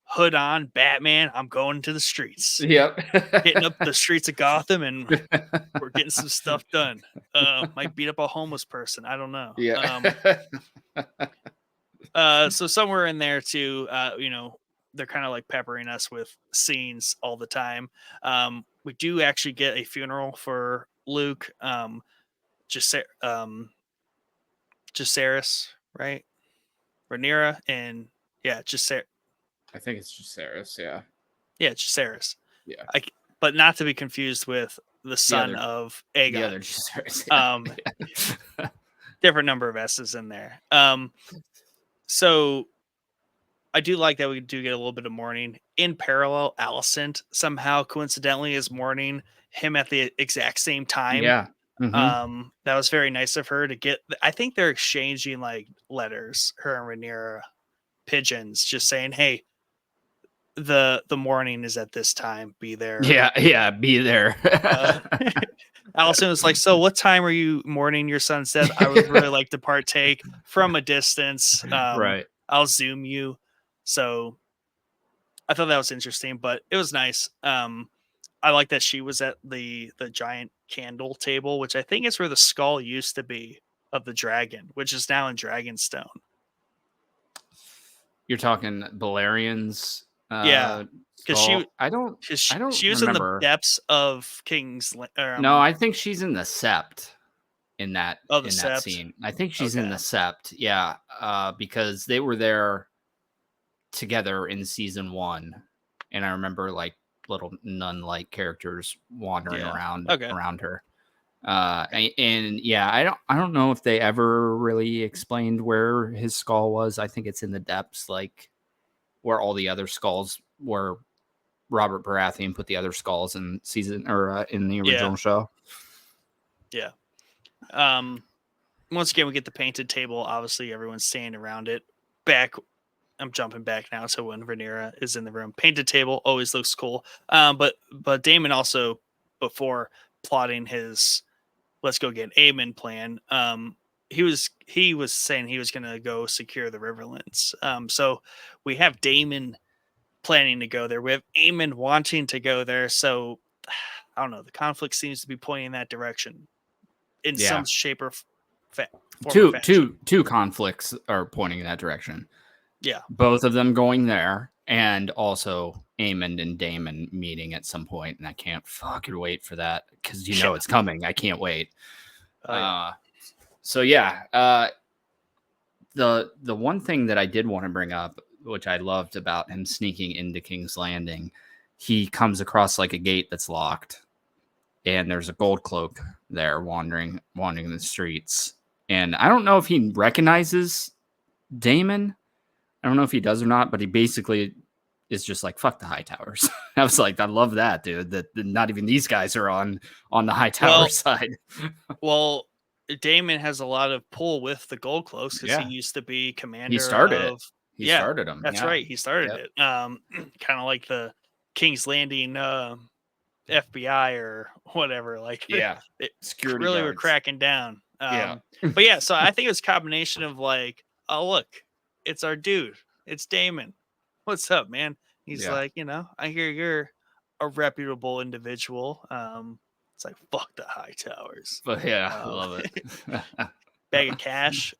hood on, Batman. I'm going to the streets, Yep. hitting up the streets of Gotham, and we're getting some stuff done. Might beat up a homeless person. I don't know. Yeah. So somewhere in there too, they're kind of like peppering us with scenes all the time. We do actually get a funeral for Luke, Jacaerys, right? Rhaenyra and Jacaerys. I think it's Jacaerys. Yeah. Yeah, Jacaerys. Yeah. But not to be confused with the son other- of The Aegon. other Jacaerys. Yeah. Different number of S's in there. So I do like that we do get a little bit of mourning. In parallel, Alicent somehow coincidentally is mourning him at the exact same time. Yeah. Mhm. That was very nice of her to get. I think they're exchanging like letters, her and Rhaenyra, pigeons, just saying, "Hey, the mourning is at this time. Be there." Yeah. Be there. Alicent was like, "So, what time are you mourning your son's death? I would really like to partake from a distance. Right. I'll Zoom you." So I thought that was interesting, but it was nice. I like that she was at the giant candle table, which I think is where the skull used to be of the dragon, which is now in Dragonstone. You're talking Balerians. Yeah, because I don't she was remember. in the depths of No, I think she's in the Sept in that the Sept. scene. I think she's in Okay. the Sept. Yeah, because they were there together in season 1, and I remember like little nun-like characters wandering around her. And yeah, I don't know if they ever really explained where his skull was. I think it's in the depths, like where all the other skulls were. Robert Baratheon put the other skulls in season or in the original show. Yeah. Once again, we get the painted table. Obviously, everyone's standing around it. I'm jumping back now to when Rhaenyra is in the room. Painted table always looks cool. But Daemon also, before plotting his "let's go get Aemon" plan, he was saying he was going to go secure the Riverlands. So we have Daemon planning to go there. We have Aemon wanting to go there. So I don't know. The conflict seems to be pointing in that direction in some shape or form. Two conflicts are pointing in that direction. Yeah. Both of them going there, and also Aemon and Daemon meeting at some point, and I can't fucking wait for that because it's coming. I can't wait. So yeah, the one thing that I did want to bring up, which I loved about him sneaking into King's Landing, he comes across like a gate that's locked, and there's a gold cloak there wandering the streets, and I don't know if he recognizes Daemon. I don't know if he does or not, but he basically is just like, fuck the high towers. I was like, I love that, dude. That not even these guys are on the high tower side. Well, Daemon has a lot of pull with the gold cloaks because he used to be commander. He started it. He started them. That's right. He started it. Kind of like the King's Landing FBI or whatever. Like, security really guards. were cracking down. But yeah, so I think it was a combination of like, oh look, it's our dude. It's Daemon. What's up, man? He's Yeah. like, I hear you're a reputable individual. It's like, fuck the high towers. But yeah, Um, love it. bag of cash.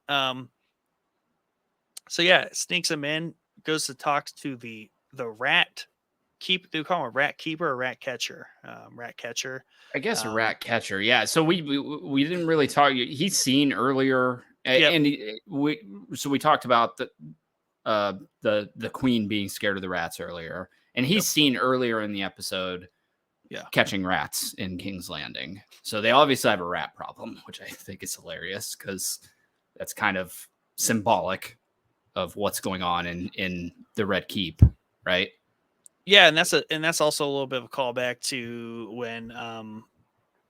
So yeah, sneaks him in, goes to talk to the rat keep. Do you call him a rat keeper or rat catcher? Rat catcher. I guess a Um, rat catcher. Yeah. So we didn't really talk. He's seen earlier, yep, and we talked about the queen being scared of the rats earlier, and yep, he's seen earlier in the episode yeah, catching rats in King's Landing. So they obviously have a rat problem, which I think is hilarious because that's kind of symbolic of what's going on in the Red Keep, right? yeah, and that's also a little bit of a callback to when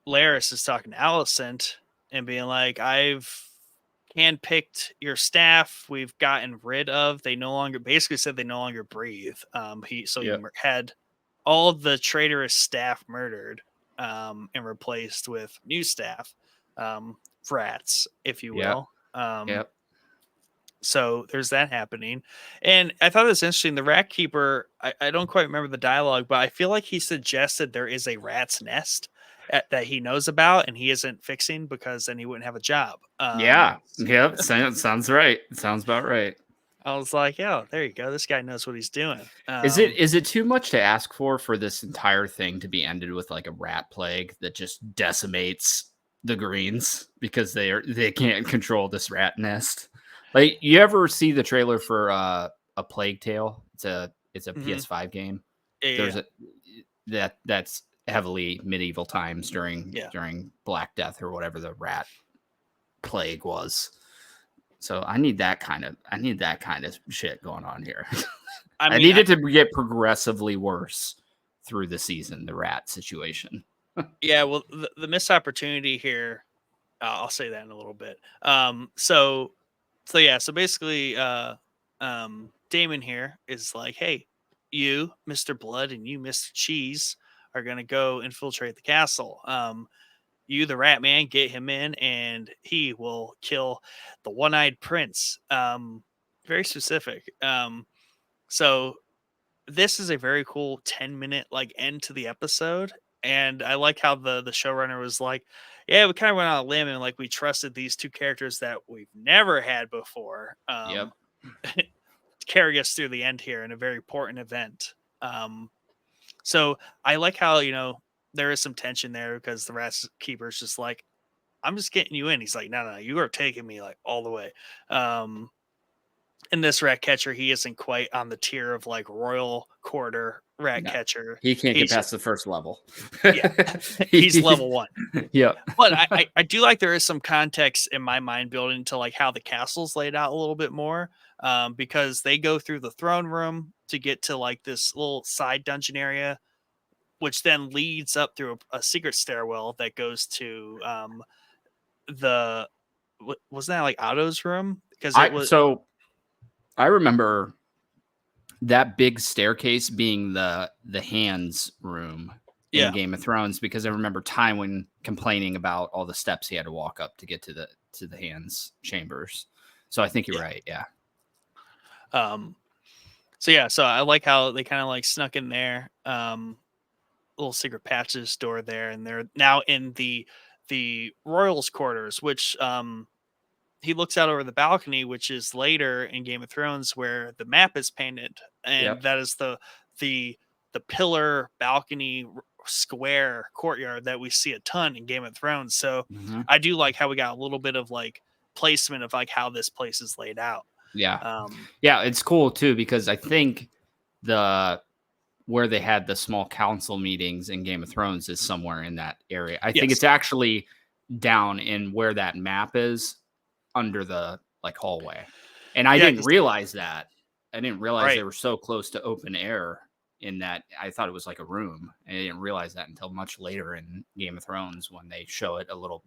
Laris is talking to Alicent and being like, I've handpicked your staff. We've gotten rid of. They no longer basically said they no longer breathe. He had all of the traitorous staff murdered, and replaced with new staff, rats, if you Yep. will. Yep. So there's that happening. And I thought it was interesting. The rat keeper, I don't quite remember the dialogue, but I feel like he suggested there is a rat's nest that he knows about and he isn't fixing because then he wouldn't have a job. Yeah. Yep. Sounds right. Sounds about right. I was like, yeah, there you go. This guy knows what he's doing. Is it too much to ask for this entire thing to be ended with like a rat plague that just decimates the greens because they can't control this rat nest? Like, you ever see the trailer for a Plague Tale? It's a Mhm. PS5 game. Yeah, There's a that's heavily medieval times yeah. during Black Death or whatever the rat plague was. So I need that kind of shit going on here. I mean, need it to get progressively worse through the season, the rat situation. yeah. Well, the missed opportunity here. I'll say that in a little bit. So yeah. So basically, Damon here is like, hey, you, Mr. Blood, and you, Mr. Cheese, are gonna go infiltrate the castle. You, the Rat Man, get him in, and he will kill the One-Eyed Prince. Very specific. So this is a very cool 10-minute like end to the episode, and I like how the showrunner was like, yeah, we kind of went on a limb and like we trusted these two characters that we've never had before, Yep. carry us through the end here in a very important event. So I like how there is some tension there because the rat keeper's just like, I'm just getting you in. He's like, no, you are taking me like all the way. In this rat catcher, he isn't quite on the tier of like royal quarter rat No, catcher. he can't get He's past the first level. yeah, he's level 1. Yep. But I do like there is some context in my mind building to like how the castle's laid out a little bit more, because they go through the throne room to get to like this little side dungeon area, which then leads up through a secret stairwell that goes to the wasn't that like Otto's room? Because it was I remember that big staircase being the hands room in yeah. Game of Thrones because I remember Tywin complaining about all the steps he had to walk up to get to the hands chambers. So I think you're right. Yeah. So yeah, so I like how they kind of like snuck in there, little secret passage door there, and they're now in the royals' quarters, which he looks out over the balcony, which is later in Game of Thrones where the map is painted, and Yep. that is the pillar balcony square courtyard that we see a ton in Game of Thrones. So I do like how we got a little bit of like placement of like how this place is laid out. Yeah. Yeah, it's cool too because I think where they had the small council meetings in Game of Thrones is somewhere in that area. I think Yes. it's actually down in where that map is under the like hallway. And I didn't realize that. I didn't realize they were so close to open air in that. I thought it was like a room. And I didn't realize that until much later in Game of Thrones when they show it a little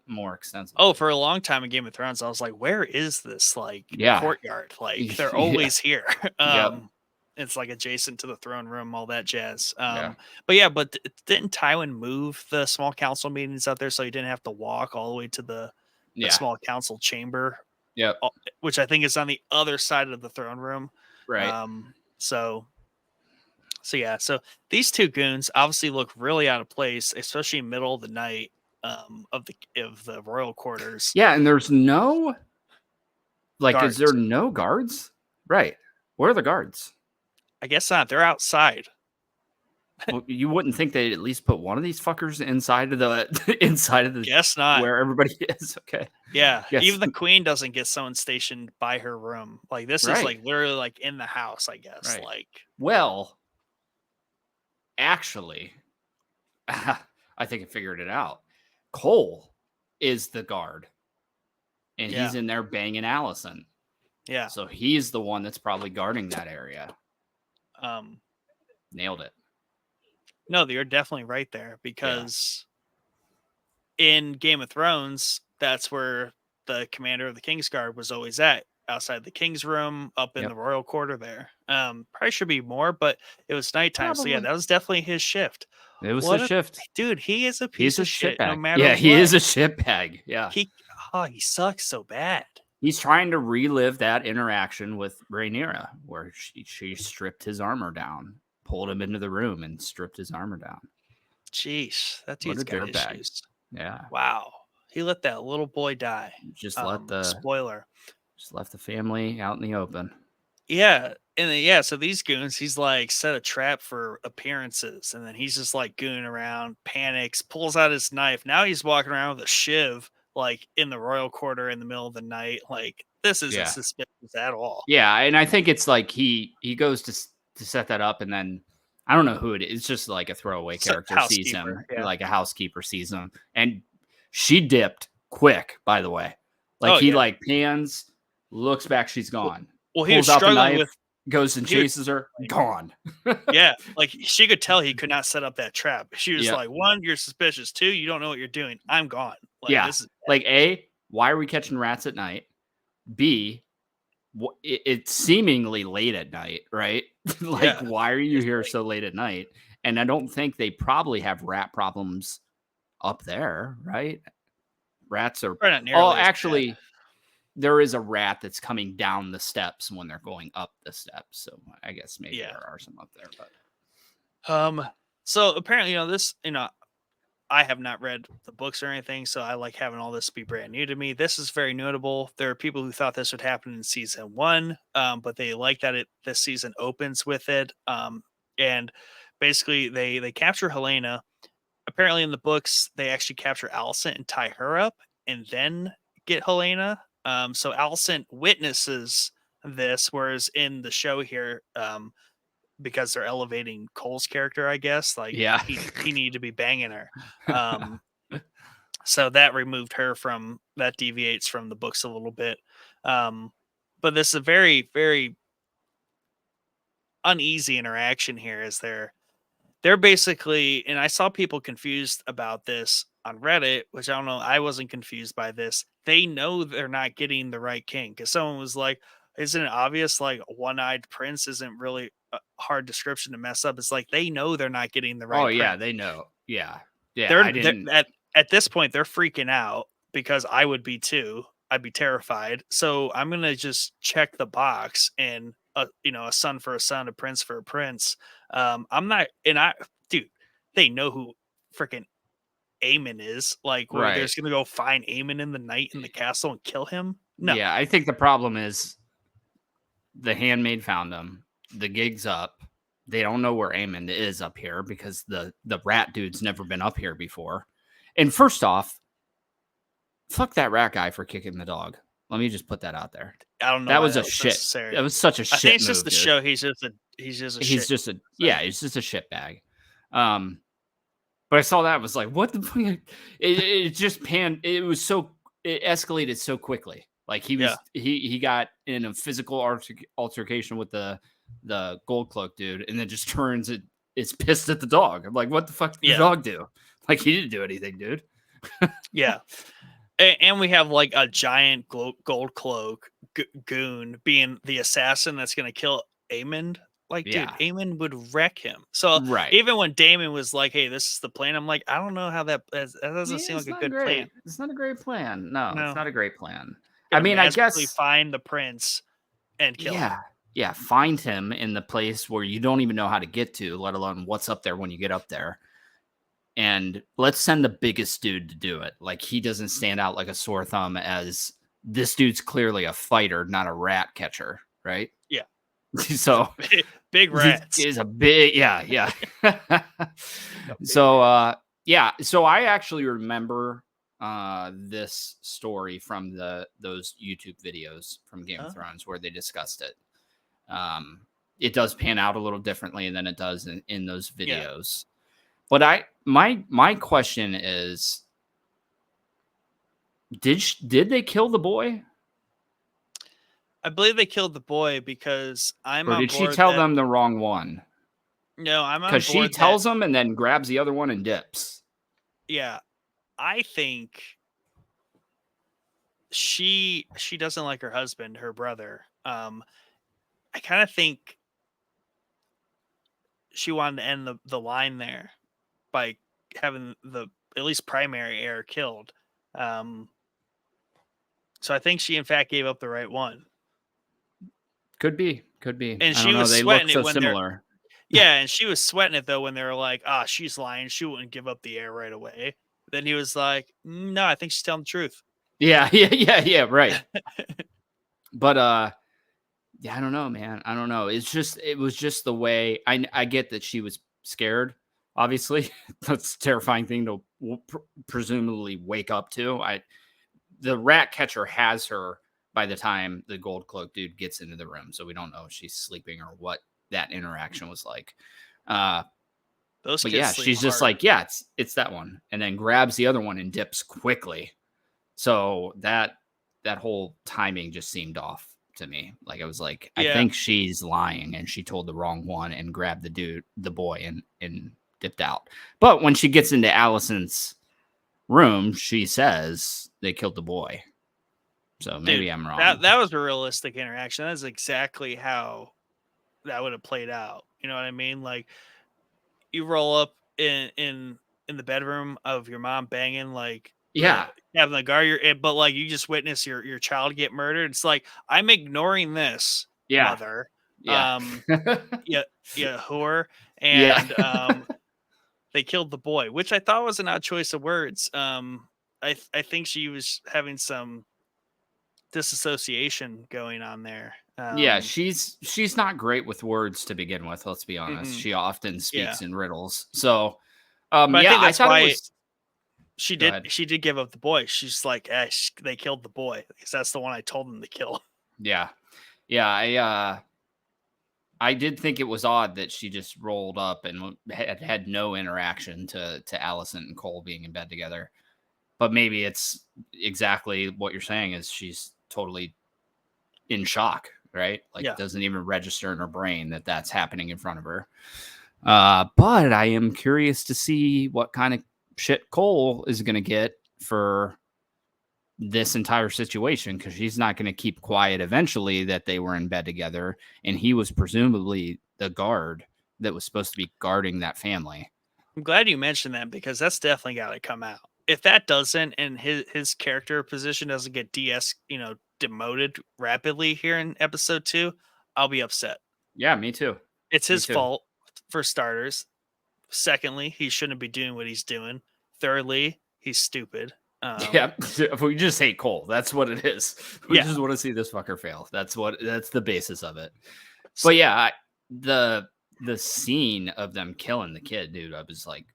more extensive. Oh, for a long time in Game of Thrones, I was like, where is this like courtyard? Like they're always here. It's like adjacent to the throne room, all that jazz. But didn't Tywin move the small council meetings out there so he didn't have to walk all the way to the small council chamber? Yeah. Which I think is on the other side of the throne room. Right. So So these two goons obviously look really out of place, especially middle of the night of the royal quarters. Yeah, and there's no is there Guards. no guards? Right. Where are the guards? I guess not. They're outside. Well, you wouldn't think they'd at least put one of these fuckers inside of the inside of the Guess not. where everybody is. Okay. Yeah. Yes. Even the queen doesn't get someone stationed by her room. Like this is Right. like literally like in the house, I guess. Right. Like Well, actually, I think I figured it out. Cole is the guard, and Yeah. he's in there banging Allison. yeah. So he's the one that's probably guarding that area. Nailed it. No, you're definitely right there because in Game of Thrones, that's where the commander of the Kingsguard was always at, outside the king's room, up in Yep. the royal quarter there. Probably should be more, but it was nighttime. So yeah, Probably. that was definitely his shift. It was What his a shift. dude, he is a piece He's a of shit no shitbag. matter Yeah, what. he is a shitbag. Yeah. He sucks so bad. He's trying to relive that interaction with Rhaenyra, where she stripped his armor down, pulled him into the room, and stripped his armor down. Jeez, that What dude's a got dirtbag. issues. Yeah. Wow. He let that little boy die. Just let the spoiler. just left the family out in the open. Yeah. And then, so these goons, he's like set a trap for appearances, and then he's just like gooning around, panics, pulls out his knife. Now he's walking around with a shiv, like in the royal quarter in the middle of the night. Like this isn't suspicious at all. Yeah, and I think it's like he goes to set that up, and then I don't know who it is. It's just like a throwaway character sees him, like a housekeeper sees him, and she dipped quick. By the way, like like pans, looks back, she's gone. Well, he was struggling with. Goes and chases her, gone. Yeah, like she could tell he could not set up that trap. She was like, 1, you're suspicious. 2, you don't know what you're doing. I'm gone. Like, this is like A, why are we catching rats at night? B, it's seemingly late at night, right? Why are you here so late at night? And I don't think they probably have rat problems up there, right? Rats are actually. There is a rat that's coming down the steps when they're going up the steps. So I guess maybe there are some up there, but so apparently, this, I have not read the books or anything, so I like having all this be brand new to me. This is very notable. There are people who thought this would happen in season 1, but they like that this season opens with it. And basically they capture Helena. Apparently in the books, they actually capture Alicent and tie her up and then get Helena. So Alicent witnesses this, whereas in the show here, because they're elevating Cole's character, I guess, like he needed to be banging her. So that removed her that deviates from the books a little bit. But this is a very, very uneasy interaction here as they're basically, and I saw people confused about this on Reddit, which I don't know. I wasn't confused by this. They know they're not getting the right king, because someone was like, isn't it obvious? Like a one-eyed prince isn't really a hard description to mess up. It's like, they know they're not getting the right. Oh yeah, prince. they know. Yeah. They're at this point, they're freaking out, because I would be too. I'd be terrified. So I'm going to just check the box and, a son for a son, a prince for a prince. I'm not, dude, they know who freaking Aemon is. Like, they're just going to go find Aemon in the night in the castle and kill him? No. Yeah, I think the problem is the handmaid found him. The gig's up. They don't know where Aemon is up here because the rat dude's never been up here before. And first off, fuck that rat guy for kicking the dog. Let me just put that out there. I don't know. That was a shit. Necessary. That was such a shit. I think it's move, just the dude. show. He's just a he's just a shit bag. But I saw that, was like, what the fuck? It just panned. It escalated so quickly. Like he got in a physical altercation with the gold cloak dude, and then just turns it's pissed at the dog. I'm like, what the fuck did the dog do? Like, he didn't do anything, dude. Yeah. And we have like a giant gold cloak goon being the assassin that's going to kill Aemon. Like, dude, Aemon would wreck him. So even when Daemon was like, hey, this is the plan, I'm like, I don't know how that doesn't seem like a good plan. It's not a great plan. No, it's not a great plan. I mean, I guess find the prince and kill him. Yeah, find him in the place where you don't even know how to get to, let alone what's up there when you get up there. And let's send the biggest dude to do it. Like, he doesn't stand out like a sore thumb, as this dude's clearly a fighter, not a rat catcher, right? Yeah. So Big rats. is a big, yeah. So so I actually remember this story from those YouTube videos from Game of Thrones where they discussed it. It does pan out a little differently than it does in those videos. But my question is, did they kill the boy? I believe they killed the boy because I'm Or on did she board tell that, them the wrong one? no, I'm on Because she board tells that, them and then grabs the other one and dips. yeah, I think she doesn't like her husband, her brother. I kind of think she wanted to end the line there by having the at least primary heir killed. Um, so I think she in fact gave up the right one. Could be. And I she don't know. was They look sweating so it when they're similar. yeah, and she was sweating it though when they were like, "Ah, she's lying. She wouldn't give up the heir right away." Then he was like, "No, I think she's telling the truth." Yeah, right. But yeah, I don't know, man. I don't know. It was just the way. I get that she was scared. Obviously, that's a terrifying thing to presumably wake up to. The rat catcher has her by the time the gold cloak dude gets into the room, so we don't know if she's sleeping or what that interaction was like. Those But kids yeah, sleep she's just hard. like, yeah, it's that one, and then grabs the other one and dips quickly. So that whole timing just seemed off to me. Like, I was like, I Yeah, think she's lying, and she told the wrong one and grabbed the boy, and dipped out. But when she gets into Allison's room, she says they killed the boy. So maybe dude, I'm wrong. that was a realistic interaction. That's exactly how that would have played out. You know what I mean? Like, you roll up in the bedroom of your mom banging like Yeah, having the guard but like you just witness your child get murdered. It's like, I'm ignoring this, yeah, mother. yeah, Yeah, yeah, whore. yeah. And they killed the boy, which I thought was an odd choice of words. I think she was having some disassociation going on there. Yeah, she's not great with words to begin with, let's be honest. Mhm, She often yeah, speaks in riddles. So, but I yeah, think I that's thought it why was Go ahead. she did give up the boy. She's like, they killed the boy because that's the one I told them to kill. Yeah. Yeah, I did think it was odd that she just rolled up and had no interaction to Allison and Cole being in bed together. But maybe it's exactly what you're saying, is she's totally in shock, right? Like, it Yeah, doesn't even register in her brain that that's happening in front of her. But I am curious to see what kind of shit Cole is going to get for this entire situation, because she's not going to keep quiet eventually that they were in bed together, and he was presumably the guard that was supposed to be guarding that family. I'm glad you mentioned that because that's definitely got to come out. If that doesn't, and his character position doesn't get demoted rapidly here in episode 2, I'll be upset. Yeah, me too. It's Me his too. fault for starters. Secondly, he shouldn't be doing what he's doing. Thirdly, he's stupid. Yeah, we just hate Cole. That's what it is. We Yeah. just want to see this fucker fail. That's the basis of it. But yeah, the scene of them killing the kid, dude, I was like,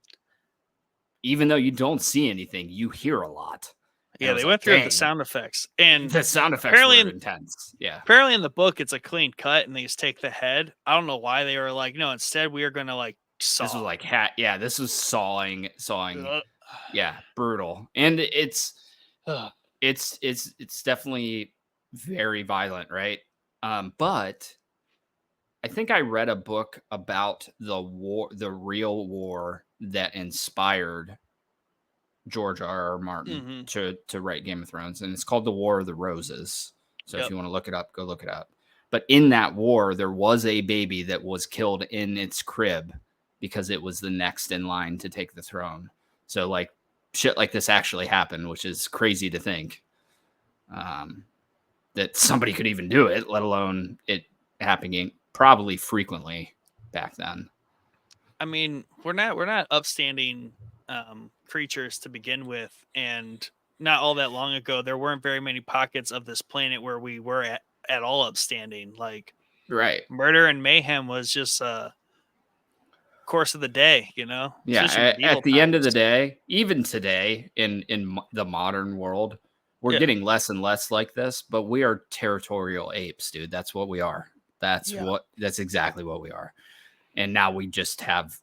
even though you don't see anything, you hear a lot. And Yeah, I was they like, went through the dang, sound effects, and the sound effects apparently were intense. Yeah. apparently in the book it's a clean cut, and they just take the head. I don't know why they were like, no, instead we are gonna like saw. This was like yeah, this was sawing. Ugh. Yeah, brutal. And Ugh. it's definitely very violent, right? But I think I read a book about the real war that inspired George R. R. Martin Mhm. to write Game of Thrones, and it's called The War of the Roses. So if Yep. you want to look it up, go look it up. But in that war, there was a baby that was killed in its crib because it was the next in line to take the throne. So like shit like this actually happened, which is crazy to think that somebody could even do it, let alone it happening probably frequently back then. I mean, we're not upstanding creatures to begin with, and not all that long ago, there weren't very many pockets of this planet where we were at all upstanding. Like Right. murder and mayhem was just course of the day, Yeah. especially medieval At the end of the times. day, even today in the modern world, we're Yeah, getting less and less like this, but we are territorial apes, dude. That's what we are. yeah, That's exactly what we are. And now we just have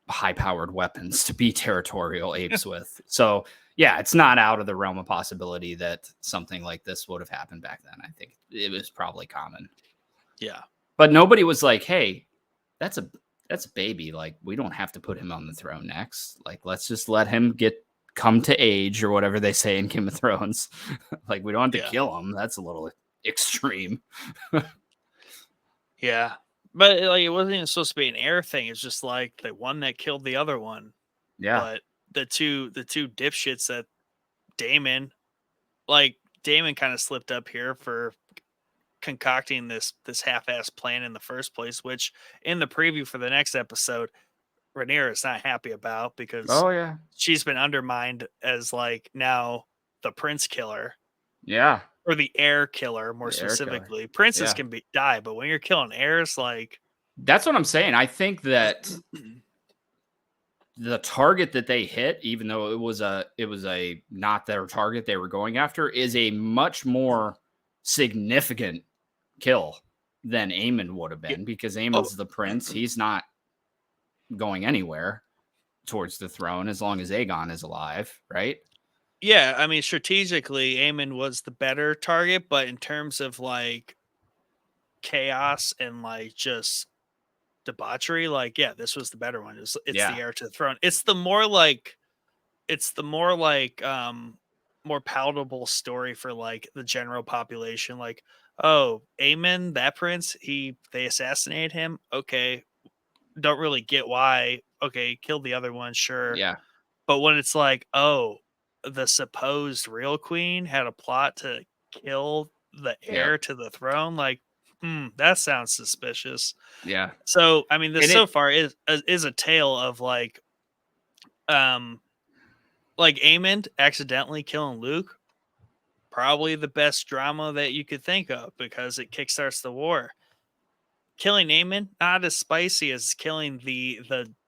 high powered weapons to be territorial apes with. So, yeah, it's not out of the realm of possibility that something like this would have happened back then. I think it was probably common. yeah. But nobody was like, "Hey, that's a baby. Like, we don't have to put him on the throne next. Like, let's just let him come to age or whatever they say in Game of Thrones. Like, we don't have to Yeah. kill him. That's a little extreme." Yeah. But like it wasn't even supposed to be an air thing. It's just like the one that killed the other one. Yeah. But the two dipshits that Damon, like Damon kind of slipped up here for concocting this half-ass plan in the first place, which in the preview for the next episode, Rhaenyra is not happy about because Oh yeah. she's been undermined as like now the prince killer Yeah. or the heir killer more The air killer. specifically. Princes Yeah. can die, but when you're killing heirs, like That's what I'm saying. I think that the target that they hit, even though it was a not their target they were going after, is a much more significant kill than Aemon would have yeah, been, because oh, Aemon's the prince. He's not going anywhere towards the throne as long as Aegon is alive, right? yeah. I mean, strategically, Aemon was the better target, but in terms of like chaos and like just debauchery, like yeah, this was the better one. It's the Yeah. heir to the throne. It's the more like more palatable story for like the general population. Like, oh, Aemon, that prince, they assassinated him. Okay, don't really get why. Okay, killed the other one, sure. Yeah. But when it's like, oh, the supposed real queen had a plot to kill the Yeah. heir to the throne, like, that sounds suspicious. Yeah. So, I mean, this And so it far is a tale of um, like Aemond accidentally killing Luke. Probably the best drama that you could think of because it kickstarts the war. Killing Aemon, not as spicy as killing the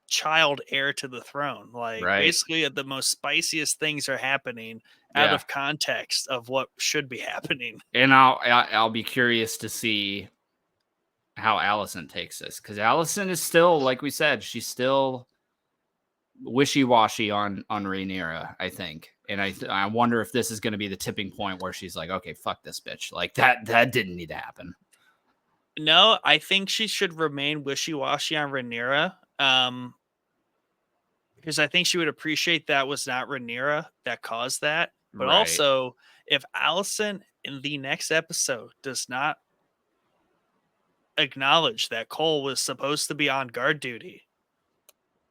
child heir to the throne. Like right. basically, the most spiciest things are happening out Yeah. of context of what should be happening. And I'll be curious to see how Allison takes this, because Allison is still, like we said, she's still wishy-washy on Rhaenyra, I think. And I wonder if this is going to be the tipping point where she's like, okay, fuck this bitch. Like that didn't need to happen. No, I think she should remain wishy-washy on Rhaenyra. Because I think she would appreciate that was not Rhaenyra that caused that. But Right. also, if Allison in the next episode does not acknowledge that Cole was supposed to be on guard duty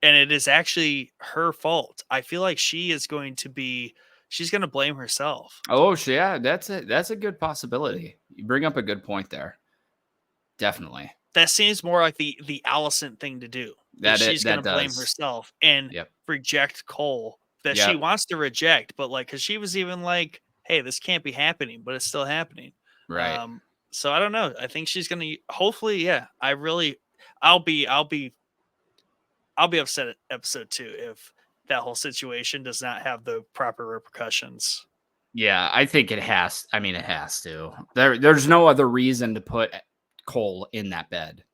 and it is actually her fault, I feel like she's going to blame herself. Oh, yeah, that's a good possibility. You bring up a good point there. Definitely. That seems more like the Allison thing to do. She's going That to blame does. herself and Yep. reject Cole that she Yep. wants to reject, but like because she was even like, "Hey, this can't be happening," but it's still happening. Right. So I don't know. I think she's going to hopefully, yeah. I'll be upset at episode 2 if that whole situation does not have the proper repercussions. Yeah, I think it has. I mean, it has to. There's no other reason to put Cole in that bed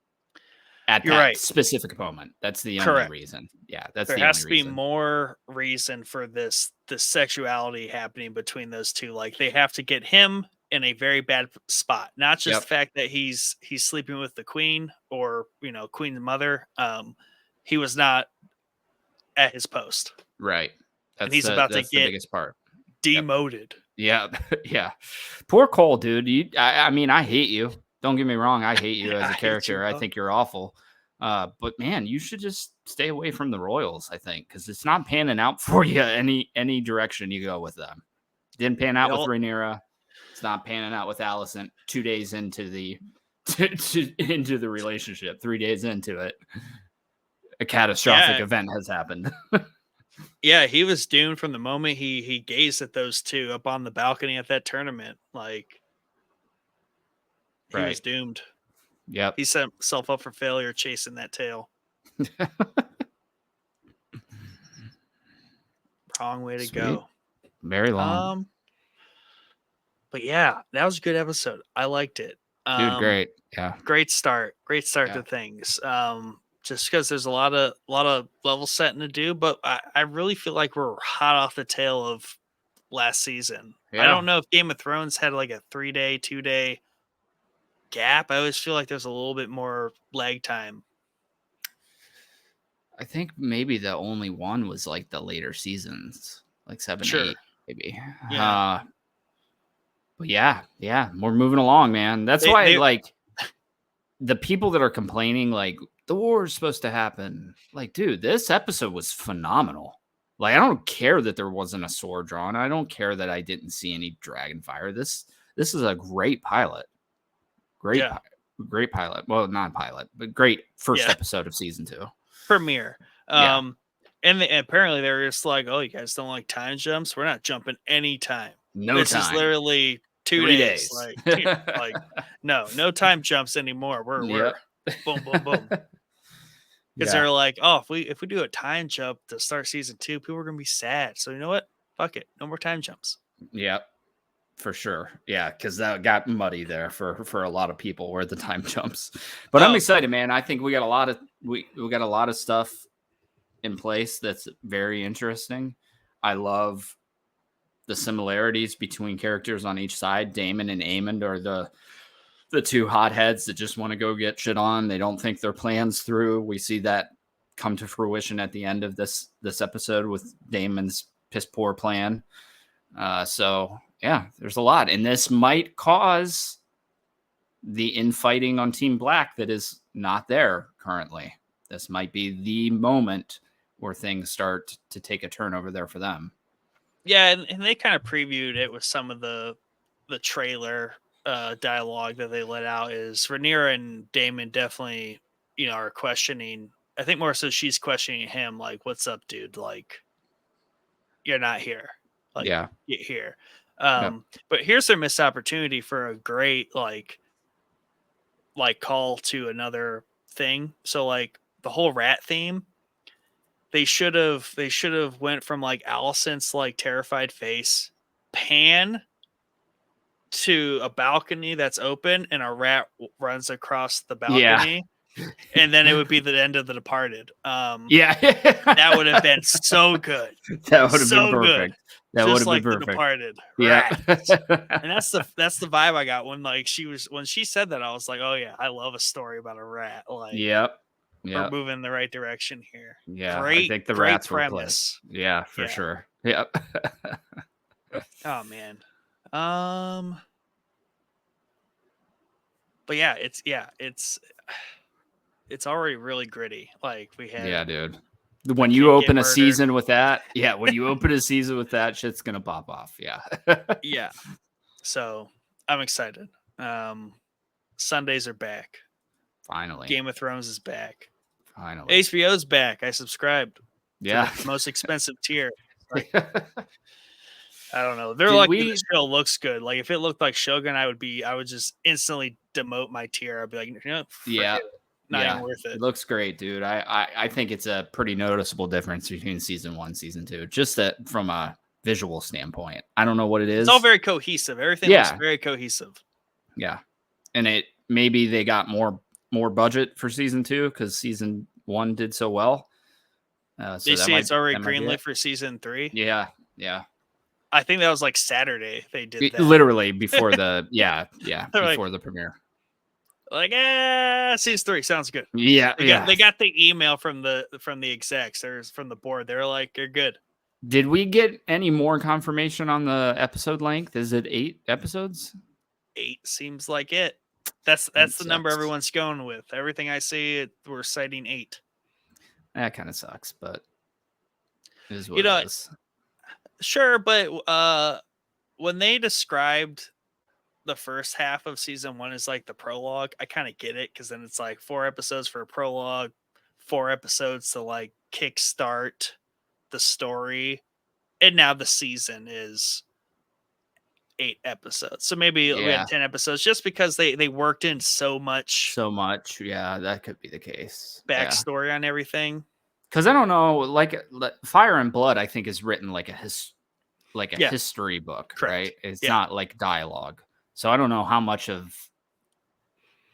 at You're that right. specific moment. That's the only Correct. reason. Yeah, that's There the has only to be reason. more reason for this sexuality happening between those two. Like they have to get him in a very bad spot, not just Yep. the fact that he's sleeping with the queen or queen's mother. He was not at his post, Right. and he's about to That's the get biggest part. demoted. Yeah. Yeah. Poor Cole, dude. I mean, I hate you. Don't get me wrong. I hate you as I a hate character. you, I bro. think you're awful. But man, you should just stay away from the Royals, I think, because it's not panning out for you any direction you go with them. Didn't pan out with Rhaenyra. It's not panning out with Allison 2 days into the into the relationship. 3 days into it, a catastrophic event has happened. Yeah, he was doomed from the moment he gazed at those two up on the balcony at that tournament. Like, he was doomed. Yep. He set himself up for failure chasing that tail. Wrong way to go. Very long. But yeah, that was a good episode. I liked it. Dude, great. Yeah. Great start to things. Just because there's a lot of level setting to do, but I really feel like we're hot off the tail of last season. I don't know if Game of Thrones had like a 3-day, 2-day gap. I always feel like there's a little bit more lag time. I think maybe the only one was like the later seasons, like 7, 8, maybe. Yeah. But yeah, we're moving along, man. That's why like the people that are complaining, like the war is supposed to happen. Like, dude, this episode was phenomenal. Like, I don't care that there wasn't a sword drawn. I don't care that I didn't see any dragon fire. This is a great pilot. Great pilot. Well, not pilot, but great first episode of season 2. Premiere. And apparently they're just like, oh, you guys don't like time jumps? We're not jumping any time. This is literally 2 days. Like, no time jumps anymore. We're boom, boom, boom. Because they're like, oh, if we do a time jump to start season 2, people are gonna be sad. So you know what? Fuck it. No more time jumps. Yep. For sure. Yeah, because that got muddy there for a lot of people where the time jumps. But I'm excited, man. I think we got a lot of we got a lot of stuff in place that's very interesting. I love the similarities between characters on each side. Daemon and Aemond are the two hotheads that just want to go get shit on. They don't think their plans through. We see that come to fruition at the end of this episode with Daemon's piss poor plan. So yeah, there's a lot, and this might cause the infighting on Team Black that is not there currently. This might be the moment where things start to take a turn over there for them. Yeah, and they kind of previewed it with some of the trailer dialogue that they let out. Is Rhaenyra and Daemon definitely, are questioning. I think more so she's questioning him, like, "What's up, dude? Like, you're not here. Like, get here." But here's their missed opportunity for a great like call to another thing. So like the whole rat theme, they should have went from like Alicent's like terrified face, pan to a balcony that's open and a rat runs across the balcony. And then it would be the end of The Departed. That would have been so good. That would have been perfect. That would have like been perfect. The Departed. Yeah. And that's the vibe I got when she said that. I was like, oh yeah, I love a story about a rat. Like, we're moving in the right direction here. Yeah, I think the rats premise. Were close. Yeah, for sure. Yep. Oh man. But yeah, it's already really gritty. Like we had. Dude. When you open a season with that, shit's gonna pop off. Yeah. So I'm excited. Sundays are back. Finally. Game of Thrones is back. Finally. HBO's back. I subscribed. Yeah. To the most expensive tier. Like, I don't know. They're lucky the show looks good. Like if it looked like Shogun, I would just instantly demote my tier. I'd be like, not even worth it. It looks great, dude. I think it's a pretty noticeable difference between season 1, season 2. Just that from a visual standpoint. I don't know what it is. It's all very cohesive. Everything looks very cohesive. Yeah. And maybe they got more budget for season 2 because season 1 did so well. So you see, it's already greenlit for season 3. Yeah. I think that was like Saturday they did that. Literally before the before the premiere. Like, season 3 sounds good. Yeah, they got the email from the execs. There's from the board. They're like, you're good. Did we get any more confirmation on the episode length? Is it 8 episodes? 8 seems like it. That's the number everyone's going with. Everything I see, we're citing 8. That kind of sucks, but it is what it is. Sure, but when they described the first half of season 1 is like the prologue, I kind of get it because then it's like 4 episodes for a prologue, 4 episodes to like kickstart the story, and now the season is 8 episodes. So maybe we had Yeah, 10 episodes just because they worked in so much so much. Yeah, that could be the case. Yeah. backstory on everything. Because I don't know, Fire and Blood, I think is written like a Yeah, history book, right? correct. It's Yeah, not like dialogue. So I don't know how much of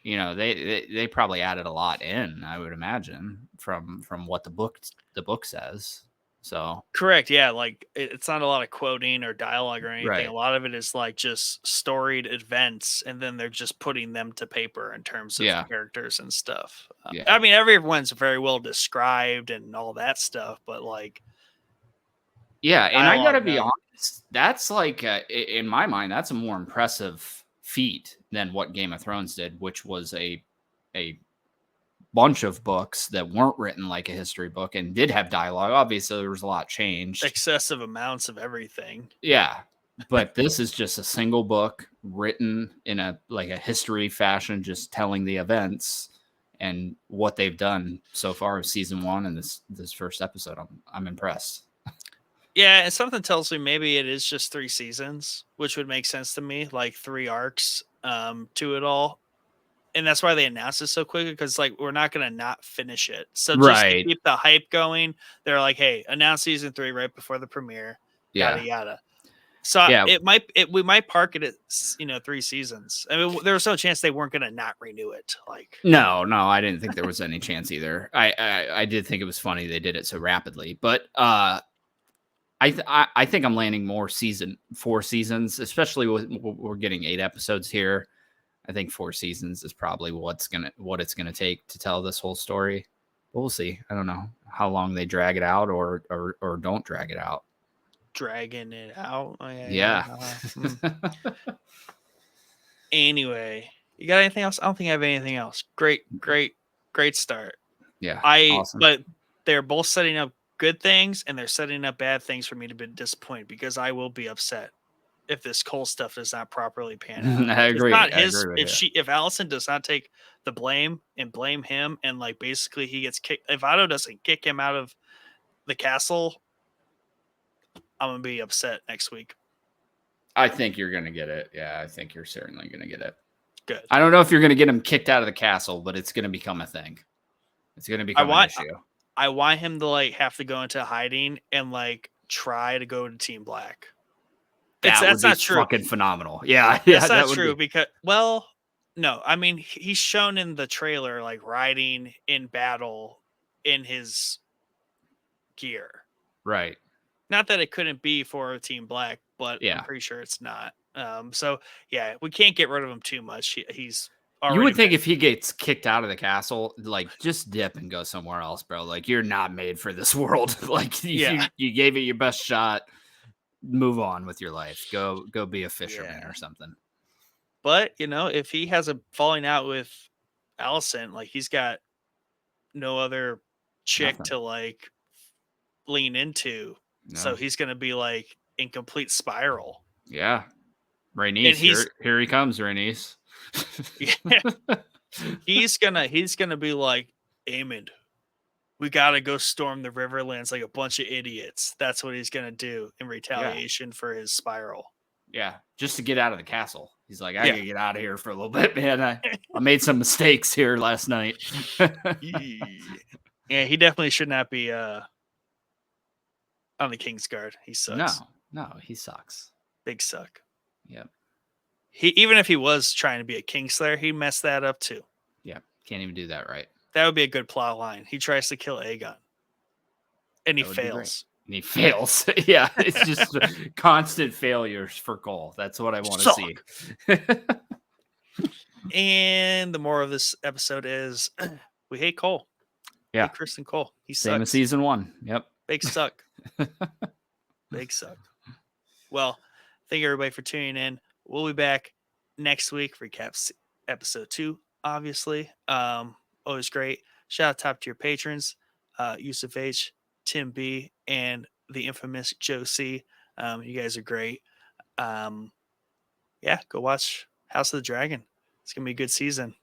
they probably added a lot in, I would imagine, from what the book says. So correct. Yeah, like it's not a lot of quoting or dialogue or anything. A right. lot of it is like just storied events, and then they're just putting them to paper in terms of Yeah. characters and stuff. Yeah. I mean, everyone's very well described and all that stuff, but like Yeah, and I gotta dialogue, be no. honest, that's like, in my mind, that's a more impressive feat than what Game of Thrones did, which was a bunch of books that weren't written like a history book and did have dialogue. Obviously, there was a lot changed. Excessive amounts of everything. Yeah, but this is just a single book written in a history fashion, just telling the events and what they've done so far of season 1 and this first episode. I'm impressed. Yeah, and something tells me maybe it is just 3 seasons, which would make sense to me, like 3 arcs to it all. And that's why they announced it so quickly because like we're not gonna not finish it. So just to Right. keep the hype going, they're like, "Hey, announce season 3 right before the premiere." Yada Yeah. yada. So Yeah. we might park it at 3 seasons. I mean, there was no chance they weren't gonna not renew it. Like, No, no, I didn't think there was any chance either. I did think it was funny they did it so rapidly, but I think I'm landing more 4 seasons, especially with we're getting 8 episodes here. I think 4 seasons is probably what it's gonna take to tell this whole story. But we'll see. I don't know how long they drag it out or don't drag it out. dragging it out. Oh, Yeah. Anyway, you got anything else? I don't think I have anything else. Great start. Yeah. I Awesome. But they're both setting up good things and they're setting up bad things for me to be disappointed because I will be upset if this Cole stuff does not properly pan out. I If it's agree. not I his, agree with you. if Allison does not take the blame and blame him, and like basically he gets kicked, if Otto doesn't kick him out of the castle, I'm gonna be upset next week. I think you're gonna get it. Yeah, I think you're certainly gonna get it. Good. I don't know if you're gonna get him kicked out of the castle, but it's gonna become a thing. It's gonna become an issue. I want him to like have to go into hiding and like try to go to Team Black. That would That's be not true. fucking phenomenal. Yeah, yeah, That's that not would true be. because well, no, I mean he's shown in the trailer like riding in battle in his gear. Right. Not that it couldn't be for Team Black, but I'm Yeah. pretty sure it's not. So yeah, we can't get rid of him too much. He's You already would think been. if he gets kicked out of the castle, like just dip and go somewhere else, bro. Like you're not made for this world. Like Yeah. you gave it your best shot. Move on with your life. Go be a fisherman Yeah. or something. But if he has a falling out with Allison, like he's got no other chick Nothing. to like lean into. So No. he's gonna be like in complete spiral. Yeah. And Rhaenys, he's here he comes, Rhaenys. yeah, he's gonna be like, Aemond, we gotta go storm the Riverlands like a bunch of idiots. That's what he's gonna do in retaliation for his spiral. Yeah, just to get out of the castle. He's like, I Yeah. gotta get out of here for a little bit, man. I made some mistakes here last night. Yeah, he definitely should not be on the King's Guard. He sucks. No, he sucks. Big suck. Yep. He even if he was trying to be a Kingslayer, he messed that up too. Yeah, can't even do that right. That would be a good plot line. He tries to kill Aegon. And he That would be great. fails. And he fails. Yeah, it's just constant failures for Cole. That's what I want to see. And the more of this episode is we hate Cole. Yeah. Hate Kristen Cole. He Same as sucks. season 1. Yep. Big suck. Big suck. Well, thank you everybody for tuning in. We'll be back next week for recap episode 2, obviously. Always great. Shout out top tier patrons, Yusuf H, Tim B, and the infamous Joe C. You guys are great. Yeah, go watch House of the Dragon. It's gonna be a good season.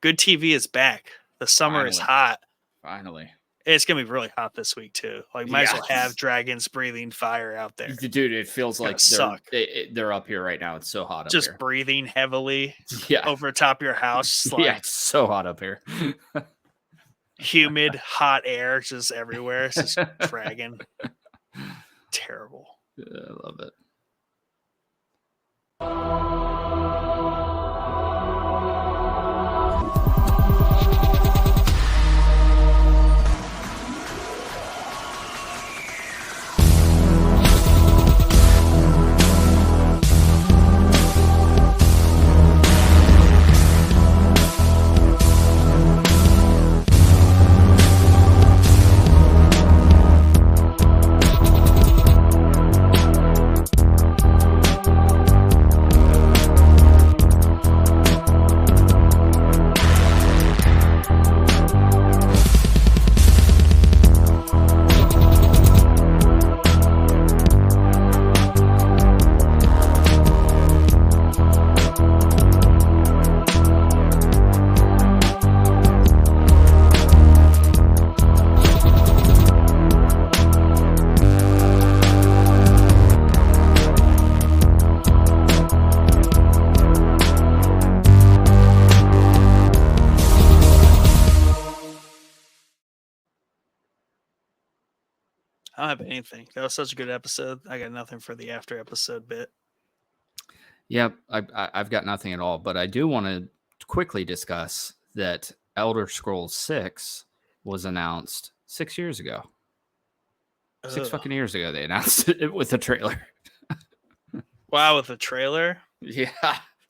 Good TV is back. The summer is Finally. hot. Finally. It's gonna be really hot this week too. Like, might as well Yeah. have dragons breathing fire out there. Dude, it feels gonna like suck. they're up here right now. It's so hot up Just here. breathing heavily Yeah. over top your house. Like, Yeah, it's so hot up here. humid, hot air just everywhere. It's just dragon. Terrible. I love it. I don't have anything. That was such a good episode. I got nothing for the after episode bit. Yep, I've got nothing at all, but I do want to quickly discuss that Elder Scrolls 6 was announced 6 years ago. 6 Ugh. fucking years ago they announced it with a trailer. Wow, with a trailer? Yeah,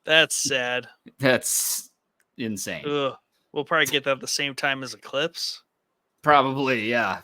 That's sad. that's insane. Ugh. We'll probably get that at the same time as Eclipse. Probably, yeah.